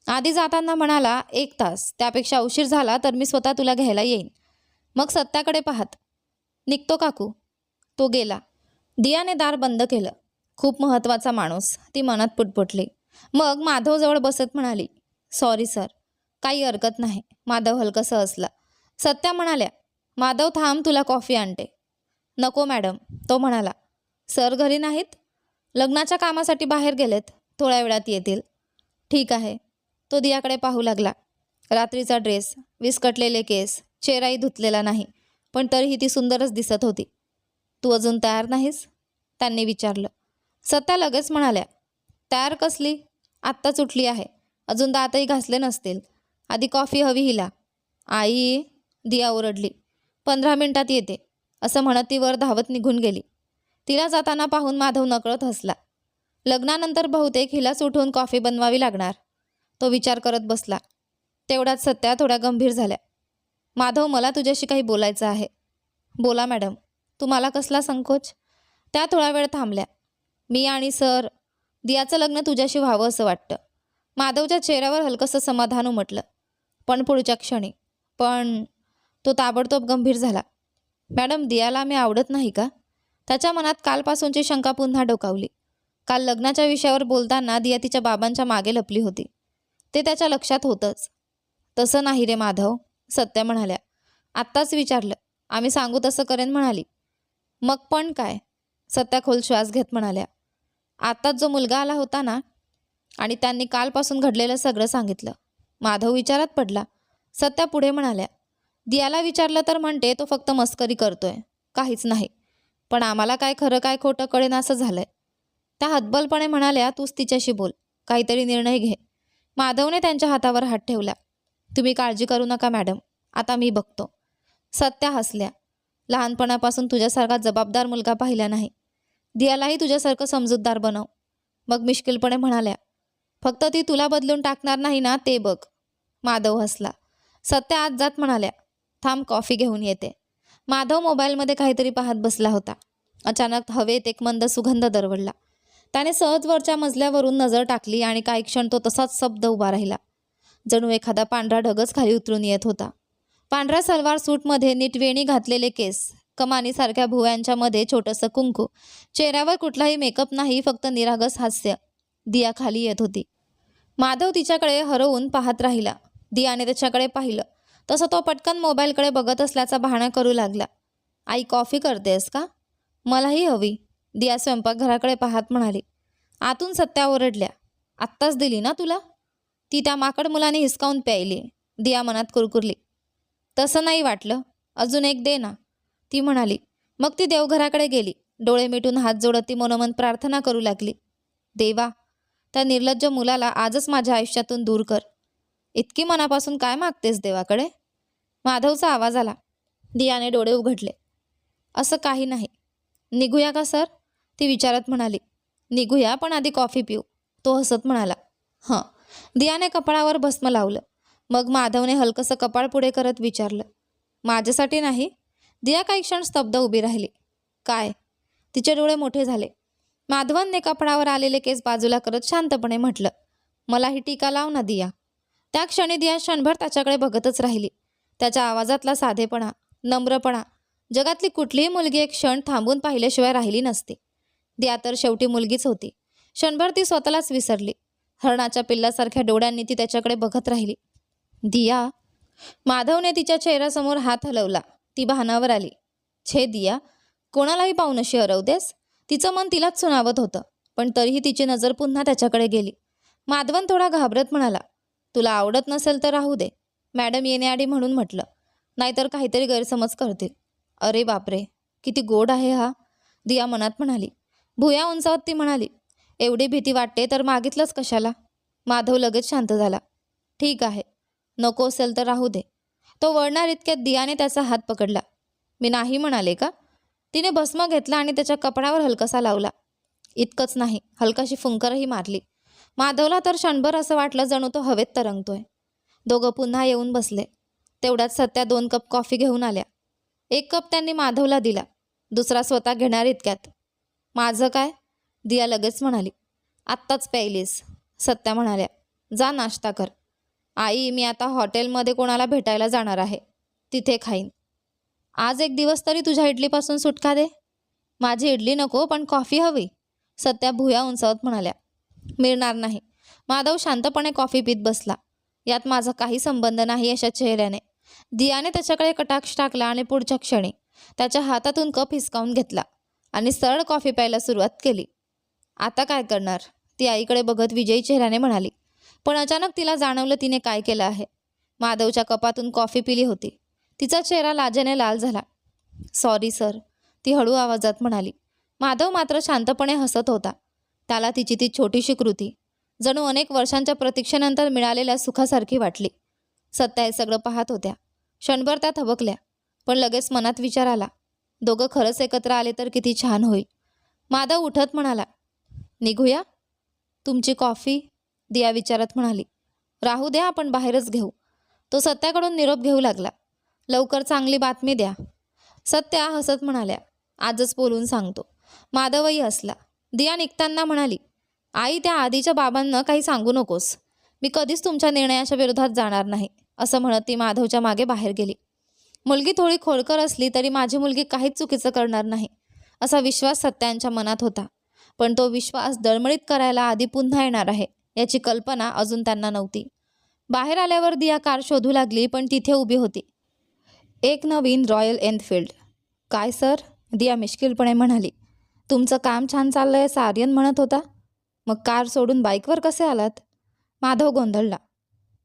आधी जाताना म्हणाला, 1 तास, त्यापेक्षा उशीर झाला तर मी स्वतः तुला घ्यायला येईन. मग सत्याकडे पाहत, निघतो काकू. तो गेला. दियाने दार बंद केलं. खूप महत्त्वाचा माणूस, ती मनात पुटपुटली. मग माधवजवळ बसत म्हणाली. Sorry sir. काही हरकत नाही. माधव हलकंसं हसला. सत्या म्हणाल्या. माधव थांब, तुला कॉफी आणते. नको मॅडम, तो म्हणाला. सर घरी नाहीत? लग्नाच्या कामासाठी बाहेर गेलेत, थोड्या वेळात येतील. ठीक आहे. तो दियाकडे पाहू लागला. रात्रीचा ड्रेस, विस्कटलेले केस, चेहराही धुतलेला नाही, पण तरीही ती सुंदरच दिसत होती. तू अजून तयार नाहीस? त्यांनी विचारलं. सत्या लगेच म्हणाल्या. तयार कसली? आत्ताच उठली आहे, अजून दातही घासले नसतील. आधी कॉफी हवी हिला. आई, दिया ओरडली. 15 मिनिटात येते, असं म्हणत ती वर धावत निघून गेली. तिला जाताना पाहून माधव नकळत हसला. लग्नानंतर बहुतेक हिलाच उठून कॉफी बनवावी लागणार, तो विचार करत बसला. तेवढ्यात सत्या थोड्या गंभीर झाल्या. माधव, मला तुझ्याशी काही बोलायचं आहे. बोला मॅडम. तुम्हाला कसला संकोच? त्या थोडा वेळ थांबल्या. मी आणि सर, दियाचं लग्न तुझ्याशी व्हावं असं वाटतं. माधवच्या चेहऱ्यावर हलकंसं समाधान उमटलं. पण पुढच्या क्षणी तो ताबडतोब गंभीर झाला. मॅडम, दियाला मी आवडत नाही का? त्याच्या मनात कालपासूनची शंका पुन्हा डोकावली. काल लग्नाच्या विषयावर बोलताना दिया तिच्या बाबांच्या मागे लपली होती, ते त्याच्या लक्षात होतंच. तसं नाही रे माधव, सत्या म्हणाल्या. आत्ताच विचारलं, आम्ही सांगू तसं करेन म्हणाली. मग पण काय? सत्या खोल श्वास घेत म्हणाल्या. आत्ताच जो मुलगा आला होता ना, आणि त्यांनी कालपासून घडलेलं सगळं सांगितलं. माधव विचारात पडला. सत्या पुढे म्हणाल्या. दियाला विचारलं तर म्हणते तो फक्त मस्करी करतोय, काहीच नाही. पण आम्हाला काय खरं काय खोटं कळेनासं झालंय. त्या हतबलपणे म्हणाल्या. तूच तिच्याशी बोल, काहीतरी निर्णय घे. माधवने त्यांच्या हातावर हात ठेवला. तुम्ही काळजी करू नका मॅडम, आता मी बघतो. सत्या हसल्या. लहानपणापासून तुझ्यासारखा जबाबदार मुलगा पाहिला नाही. दियालाही तुझ्यासारखं समजूतदार बनव. मग मिश्किलपणे म्हणाल्या. फक्त ती तुला बदलून टाकणार नाही ना, ते बघ. माधव हसला. सत्या आत जात म्हणाल्या. थांब, कॉफी घेऊन येते. माधव मोबाईलमध्ये काहीतरी पाहत बसला होता. अचानक हवेत एक मंद सुगंध दरवळला. त्याने सहज वरच्या मजल्यावरून नजर टाकली आणि काही क्षण तो तसाच स्तब्ध उभा राहिला. जणू एखादा पांढरा ढगच खाली उतरून येत होता. पांढऱ्या सलवार सूटमध्ये नीट वेणी घातलेले केस, कमानीसारख्या भुवयांच्या मध्ये छोटंसं कुंकू, चेहऱ्यावर कुठलाही मेकअप नाही, फक्त निरागस हास्य. दिया खाली येत होती. माधव तिच्याकडे हरवून पाहत राहिला. दियाने त्याच्याकडे पाहिलं तसं तो पटकन मोबाईलकडे बघत असल्याचा बहाणा करू लागला. आई, कॉफी करतेस का? मलाही हवी, दिया स्वयंपाकघराकडे पाहत म्हणाली. आतून सत्या ओरडल्या. आत्ताच दिली ना तुला? ती त्या माकड मुलाने हिसकावून प्यायली, दिया मनात कुरकुरली. तसं नाही वाटलं, अजून एक दे ना, ती म्हणाली. मग ती देवघराकडे गेली. डोळे मिटून हात जोडत ती मनोमन प्रार्थना करू लागली. देवा, त्या निर्लज्ज मुलाला आजच माझ्या आयुष्यातून दूर कर. इतकी मनापासून काय मागतेस देवाकडे? माधवचा आवाज आला. दियाने डोळे उघडले. असं काही नाही. निघूया का सर, ती विचारत म्हणाली. निघूया, पण आधी कॉफी पिऊ, तो हसत म्हणाला. हं. दियाने कपाळावर भस्म लावलं. मग माधवने हलकंसं कपाळ पुढे करत विचारलं. माझ्यासाठी नाही? दिया काही क्षण स्तब्ध उभी राहिली. काय? तिचे डोळे मोठे झाले. माधवनने कपाळावर आलेले केस बाजूला करत शांतपणे म्हटलं. मला ही टीका लाव ना दिया. त्या क्षणी दिया क्षणभर त्याच्याकडे बघतच राहिली. त्याच्या आवाजातला साधेपणा, नम्रपणा, जगातली कुठलीही मुलगी एक क्षण थांबून पाहिल्याशिवाय राहिली नसती. दिया तर शेवटी मुलगीच होती. क्षणभर ती स्वतःलाच विसरली. हरणाच्या पिल्लासारख्या डोळ्यांनी ती त्याच्याकडे बघत राहिली. दिया. माधवने तिच्या चेहऱ्यासमोर हात हलवला. ती भानावर आली. छे दिया, कोणालाही पाहून अशी हरवतेस? तिचं मन तिलाच सुनावत होतं, पण तरीही तिची नजर पुन्हा त्याच्याकडे गेली. माधवन थोडा घाबरत म्हणाला, तुला आवडत नसेल तर राहू दे. मॅडम येण्याआधी म्हणून म्हटलं, नाहीतर काहीतरी गैरसमज करतील. अरे बापरे, किती गोड आहे हा, दिया मनात म्हणाली. भुया उंचावत ती म्हणाली, एवढी भीती वाटते तर मागितलंच कशाला? माधव लगेच शांत झाला. ठीक आहे, नको असेल तर राहू दे. तो वळणार इतक्यात दियाने त्याचा हात पकडला. मी नाही म्हणाले का? तिने भस्म घेतला आणि त्याच्या कपड्यावर हलकासा लावला. इतकंच नाही, हलकाशी फुंकरही मारली. माधवला तर क्षणभर असं वाटलं जणू तो हवेत तरंगतोय. दोघं पुन्हा येऊन बसले. तेवढ्यात सत्या 2 कप कॉफी घेऊन आल्या. 1 कप त्यांनी माधवला दिला, दुसरा स्वतः घेणार इतक्यात. माझं काय? दिया लगेच म्हणाली. आत्ताच प्यायलीस, सत्या म्हणाल्या. जा नाश्ता कर. आई, मी आता हॉटेलमध्ये कोणाला भेटायला जाणार आहे, तिथे खाईन. आज एक दिवस तरी तुझ्या इडलीपासून सुटका दे. माझी इडली नको, पण कॉफी हवी, सत्या भुया उंचावत म्हणाल्या. मिळणार नाही. माधव शांतपणे कॉफी पीत बसला. यात माझा काही संबंध नाही अशा चेहऱ्याने दियाने त्याच्याकडे कटाक्ष टाकला आणि पुढच्या क्षणी त्याच्या हातातून कप हिसकावून घेतला आणि सरळ कॉफी प्यायला सुरुवात केली. आता काय करणार, ती आईकडे बघत विजयी चेहऱ्याने म्हणाली. पण अचानक तिला जाणवलं तिने काय केलं आहे. माधवच्या कपातून कॉफी पिली होती. तिचा चेहरा लाजेने लाल झाला. सॉरी सर, ती हळू आवाजात म्हणाली. माधव मात्र शांतपणे हसत होता. त्याला तिची ती छोटीशी कृती जणू अनेक वर्षांच्या प्रतीक्षेनंतर मिळालेल्या सुखासारखी वाटली. सत्या हे सगळं पाहत होत्या. क्षणभर त्या थबकल्या, पण लगेच मनात विचार आला, दोघं खरंच एकत्र आले तर किती छान होईल. माधव उठत म्हणाला, निघूया? तुमची कॉफी, दिया विचारत म्हणाली. राहू द्या, आपण बाहेरच घेऊ. तो सत्याकडून निरोप घेऊ लागला. लवकर चांगली बातमी द्या, सत्या हसत म्हणाल्या. आजच बोलून सांगतो. माधवही हसला. दिया निघताना म्हणाली, आई, त्या आधीच्या बाबांना काही सांगू नकोस. मी कधीच तुमच्या निर्णयाच्या विरोधात जाणार नाही, असं म्हणत ती माधवच्या मागे बाहेर गेली. मुलगी थोडी खोडकर असली तरी माझी मुलगी काहीच चुकीचं करणार नाही, असा विश्वास सत्यांच्या मनात होता. पण तो विश्वास दळमळीत करायला आधी पुन्हा येणार आहे याची कल्पना अजून त्यांना नव्हती. बाहेर आल्यावर दिया कार शोधू लागली, पण तिथे उभी होती एक नवीन रॉयल एनफिल्ड. काय सर, दिया मिश्किलपणे म्हणाली. तुमचं काम छान चाललंय असं आर्यन म्हणत होता, मग कार सोडून बाईकवर कसे आलात? माधव गोंधळला.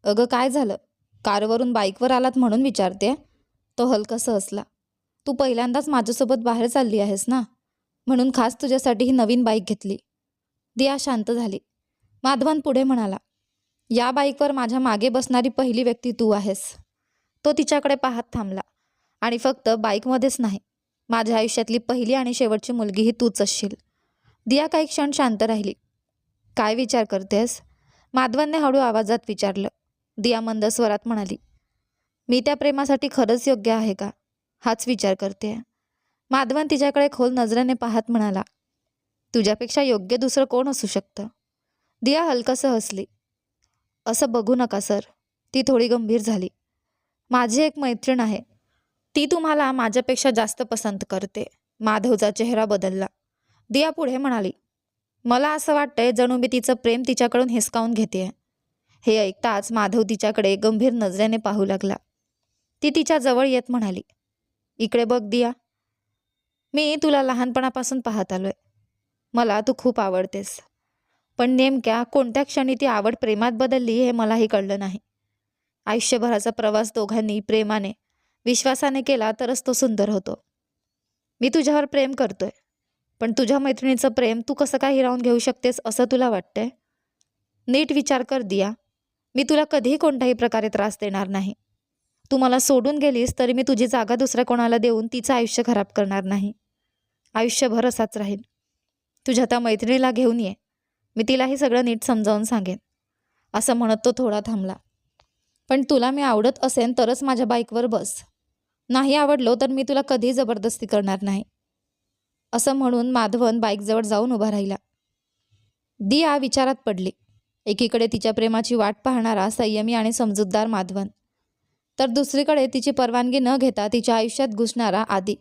अगं काय झालं, कारवरून बाईकवर आलात म्हणून विचारते. तो हलकासा हसला. तू पहिल्यांदाच माझ्यासोबत बाहेर चालली आहेस ना, म्हणून खास तुझ्यासाठी ही नवीन बाईक घेतली. दिया शांत झाली. माधवन पुढे म्हणाला, या बाईकवर माझ्या मागे बसणारी पहिली व्यक्ती तू आहेस. तो तिच्याकडे पाहत थांबला. आणि फक्त बाईकमध्येच नाही, माझ्या आयुष्यातली पहिली आणि शेवटची मुलगीही तूच असशील. दिया काही क्षण शांत राहिली. काय विचार करतेस, माधवनने हळू आवाजात विचारलं. दिया मंद स्वरात म्हणाली, मी त्या प्रेमासाठी खरंच योग्य आहे का, हाच विचार करते. माधवन तिच्याकडे खोल नजरेने पाहत म्हणाला, तुझ्यापेक्षा योग्य दुसरं कोण असू शकतं? दिया हलकसं हसली. असं बघू नका सर, ती थोडी गंभीर झाली. माझी एक मैत्रीण आहे, ती तुम्हाला माझ्यापेक्षा जास्त पसंत करते. माधवचा चेहरा बदलला. दिया पुढे म्हणाली, मला असं वाटतंय जणू मी तिचं प्रेम तिच्याकडून हिसकावून घेते. हे ऐकताच माधव तिच्याकडे गंभीर नजरेने पाहू लागला. ती तिच्या जवळ येत म्हणाली, इकडे बघ दिया, मी तुला लहानपणापासून पाहत आलोय. मला तू खूप आवडतेस, पण नेमक्या कोणत्या क्षणी ती आवड प्रेमात बदलली हे मलाही कळलं नाही. आयुष्यभराचा प्रवास दोघांनी प्रेमाने, विश्वासाने केला तरच तो सुंदर होतो. मी तुझ्यावर प्रेम करतोय, पण तुझ्या मैत्रिणीचं प्रेम तू कसं काय हिरावून घेऊ शकतेस असं तुला वाटतंय? नीट विचार कर दिया, मी तुला कधीही कोणत्याही प्रकारे त्रास देणार नाही. तू मला सोडून गेलीस तरी मी तुझी जागा दुसऱ्या कोणाला देऊन तिचं आयुष्य खराब करणार नाही. आयुष्यभर असाच राहील. तुझ्या त्या मैत्रिणीला घेऊन ये, मी तिलाही सगळं नीट समजावून सांगेन. असं म्हणत तो थोडा थांबला. पण तुला मी आवडत असेन तरच माझ्या बाईकवर बस, नाही आवडलो तर मी तुला कधीही जबरदस्ती करणार नाही, असं म्हणून माधवन बाईकजवळ जाऊन उभा राहिला. दिया विचारात पडली. एकीकडे तिच्या प्रेमाची वाट पाहणारा संयमी आणि समजूतदार माधवन, तर दुसरीकडे तिची परवानगी न घेता तिच्या आयुष्यात घुसणारा आदी.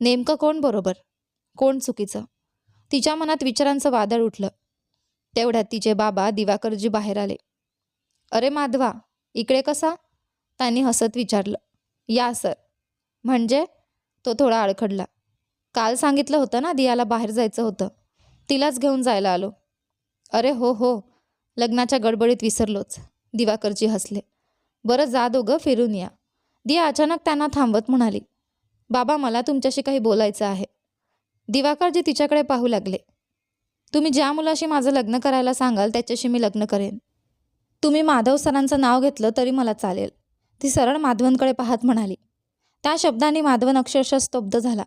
नेमकं कोण बरोबर, कोण चुकीचं? तिच्या मनात विचारांचं वादळ उठलं. तेवढ्यात तिचे बाबा दिवाकरजी बाहेर आले. अरे माधवा, इकडे कसा? त्यांनी हसत विचारलं. या सर. म्हणजे? तो थोडा अडखडला. काल सांगितलं होतं ना दियाला बाहेर जायचं होतं, तिलाच घेऊन जायला आलो. अरे हो हो, लग्नाच्या गडबडीत विसरलोच. दिवाकरजी हसले. बरं जा दोघं फिरून या. दिया अचानक त्यांना थांबवत म्हणाली, बाबा मला तुमच्याशी काही बोलायचं आहे. दिवाकरजी तिच्याकडे पाहू लागले. तुम्ही ज्या मुलाशी माझं लग्न करायला सांगाल त्याच्याशी मी लग्न करेन. तुम्ही माधव सरांचं नाव घेतलं तरी मला चालेल. ती सरळ माधवनकडे पाहत म्हणाली. त्या शब्दांनी माधवन अक्षरशः स्तब्ध झाला.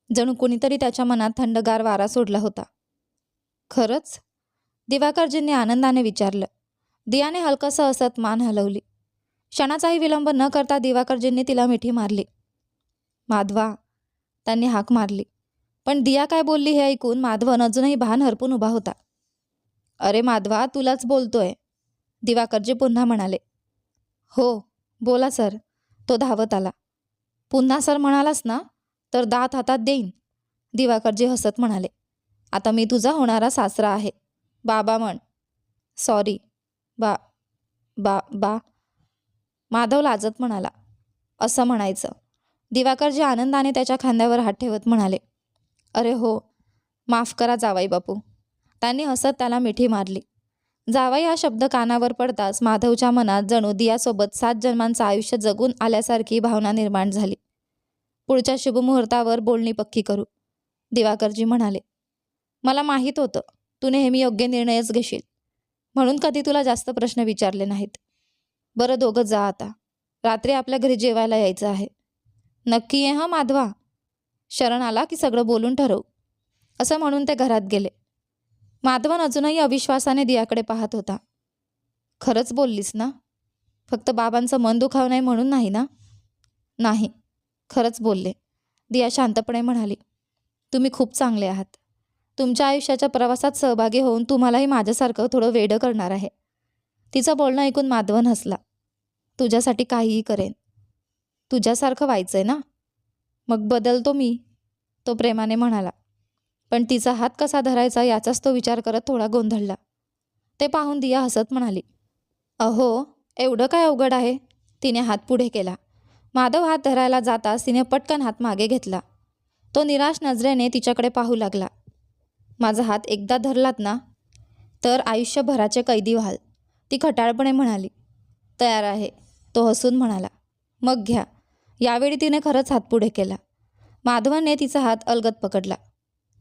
जणू कोणीतरी त्याच्या मनात थंडगार वारा सोडला होता. खरंच? दिवाकरजींनी आनंदाने विचारलं. दियाने हलकंसं हसत मान हलवली. क्षणाचाही विलंब न करता दिवाकरजींनी तिला मिठी मारली. माधवा, त्यांनी हाक मारली. पण दिया काय बोलली हे ऐकून माधवन अजूनही भान हरपून उभा होता. अरे माधवा, तुलाच बोलतोय, दिवाकरजी पुन्हा म्हणाले. हो बोला सर. तो धावत आला. पुन्हा सर म्हणालास ना तर दात हातात देईन, दिवाकरजी हसत म्हणाले. आता मी तुझा होणारा सासरा आहे. बाबा म्हण. सॉरी. बा बा बा माधव लाजत म्हणाला. असं म्हणायचं. दिवाकरजी आनंदाने त्याच्या खांद्यावर हात ठेवत म्हणाले. अरे हो, माफ करा जावाई बापू. त्यांनी हसत त्याला मिठी मारली. जावाई हा शब्द कानावर पडताच माधवच्या मनात जणू दियासोबत 7 जन्मांचं आयुष्य जगून आल्यासारखी भावना निर्माण झाली. पुढच्या शुभमुहूर्तावर बोलणी पक्की करू, दिवाकरजी म्हणाले. मला माहीत होतं तू नेहमी योग्य निर्णयच घेशील, म्हणून कधी तुला जास्त प्रश्न विचारले नाहीत. बरं दोघं जा आता. रात्री आपल्या घरी जेवायला यायचं आहे. नक्की ये हं माधवा. शरण आला की सगळं बोलून ठरवू, असं म्हणून ते घरात गेले. माधवन अजूनही अविश्वासाने दियाकडे पाहत होता. खरंच बोललीस ना? फक्त बाबांचं मन दुखाव नाही म्हणून नाही ना? नाही, खरंच बोलले, दिया शांतपणे म्हणाली. तुम्ही खूप चांगले आहात. तुमच्या आयुष्याच्या प्रवासात सहभागी होऊन तुम्हालाही माझ्यासारखं थोडं वेडं करणार आहे. तिचं बोलणं ऐकून माधवन हसला. तुझ्यासाठी काहीही करेन. तुझ्यासारखं व्हायचंय ना? मग बदलतो मी, तो प्रेमाने म्हणाला. पण तिचा हात कसा धरायचा याचाच तो विचार करत थोडा गोंधळला. ते पाहून दिया हसत म्हणाली. अहो, एवढं काय अवघड आहे? तिने हात पुढे केला. माधव हात धरायला जाताच तिने पटकन हात मागे घेतला. तो निराश नजरेने तिच्याकडे पाहू लागला. माझा हात एकदा धरलात ना तर आयुष्यभराचे कैदी व्हाल, ती खटाळपणे म्हणाली. तयार आहे, तो हसून म्हणाला. मग घ्या. यावेळी तिने खरंच हात पुढे केला. माधवनने तिचा हात अलगद पकडला.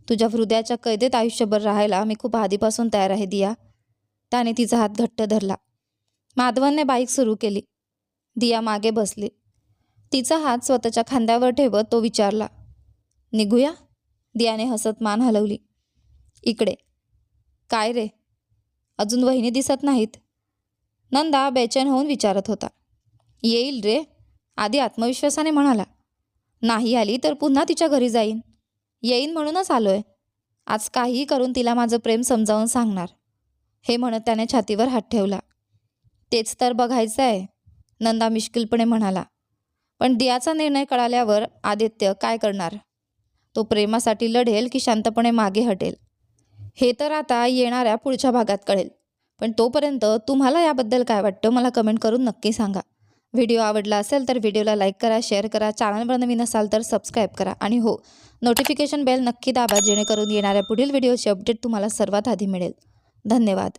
तुझ्या हृदयाच्या कैदेत आयुष्यभर राहायला मी खूप आधीपासून तयार आहे दिया. त्याने तिचा हात घट्ट धरला. माधवनने बाईक सुरू केली. दिया मागे बसली. तिचा हात स्वतःच्या खांद्यावर ठेवत तो विचारला. निघूया? दियाने हसत मान हलवली. इकडे. काय रे, अजून वहिनी दिसत नाहीत? नंदा बेचैन होऊन विचारत होता. येईल रे, आधी आत्मविश्वासाने म्हणाला. नाही आली तर पुन्हा तिच्या घरी जाईन. येईन म्हणूनच आलोय. आज काहीही करून तिला माझं प्रेम समजावून सांगणार, हे म्हणत त्याने छातीवर हात ठेवला. तेच तर बघायचं आहे, नंदा मिश्किलपणे म्हणाला. पण दियाचा निर्णय कळाल्यावर आदित्य काय करणार? तो प्रेमासाठी लढेल की शांतपणे मागे हटेल, हे तर आता येणाऱ्या पुढच्या भागात कळेल. पण तोपर्यंत तुम्हाला याबद्दल काय वाटतं मला कमेंट करून नक्की सांगा. व्हिडिओ आवडला असेल तर व्हिडिओला लाईक करा, शेअर करा, चॅनलवर नवीन असाल तर सबस्क्राईब करा आणि हो, नोटिफिकेशन बेल नक्की दाबा जेणेकरून येणाऱ्या पुढील व्हिडिओची अपडेट तुम्हाला सर्वात आधी मिळेल. धन्यवाद.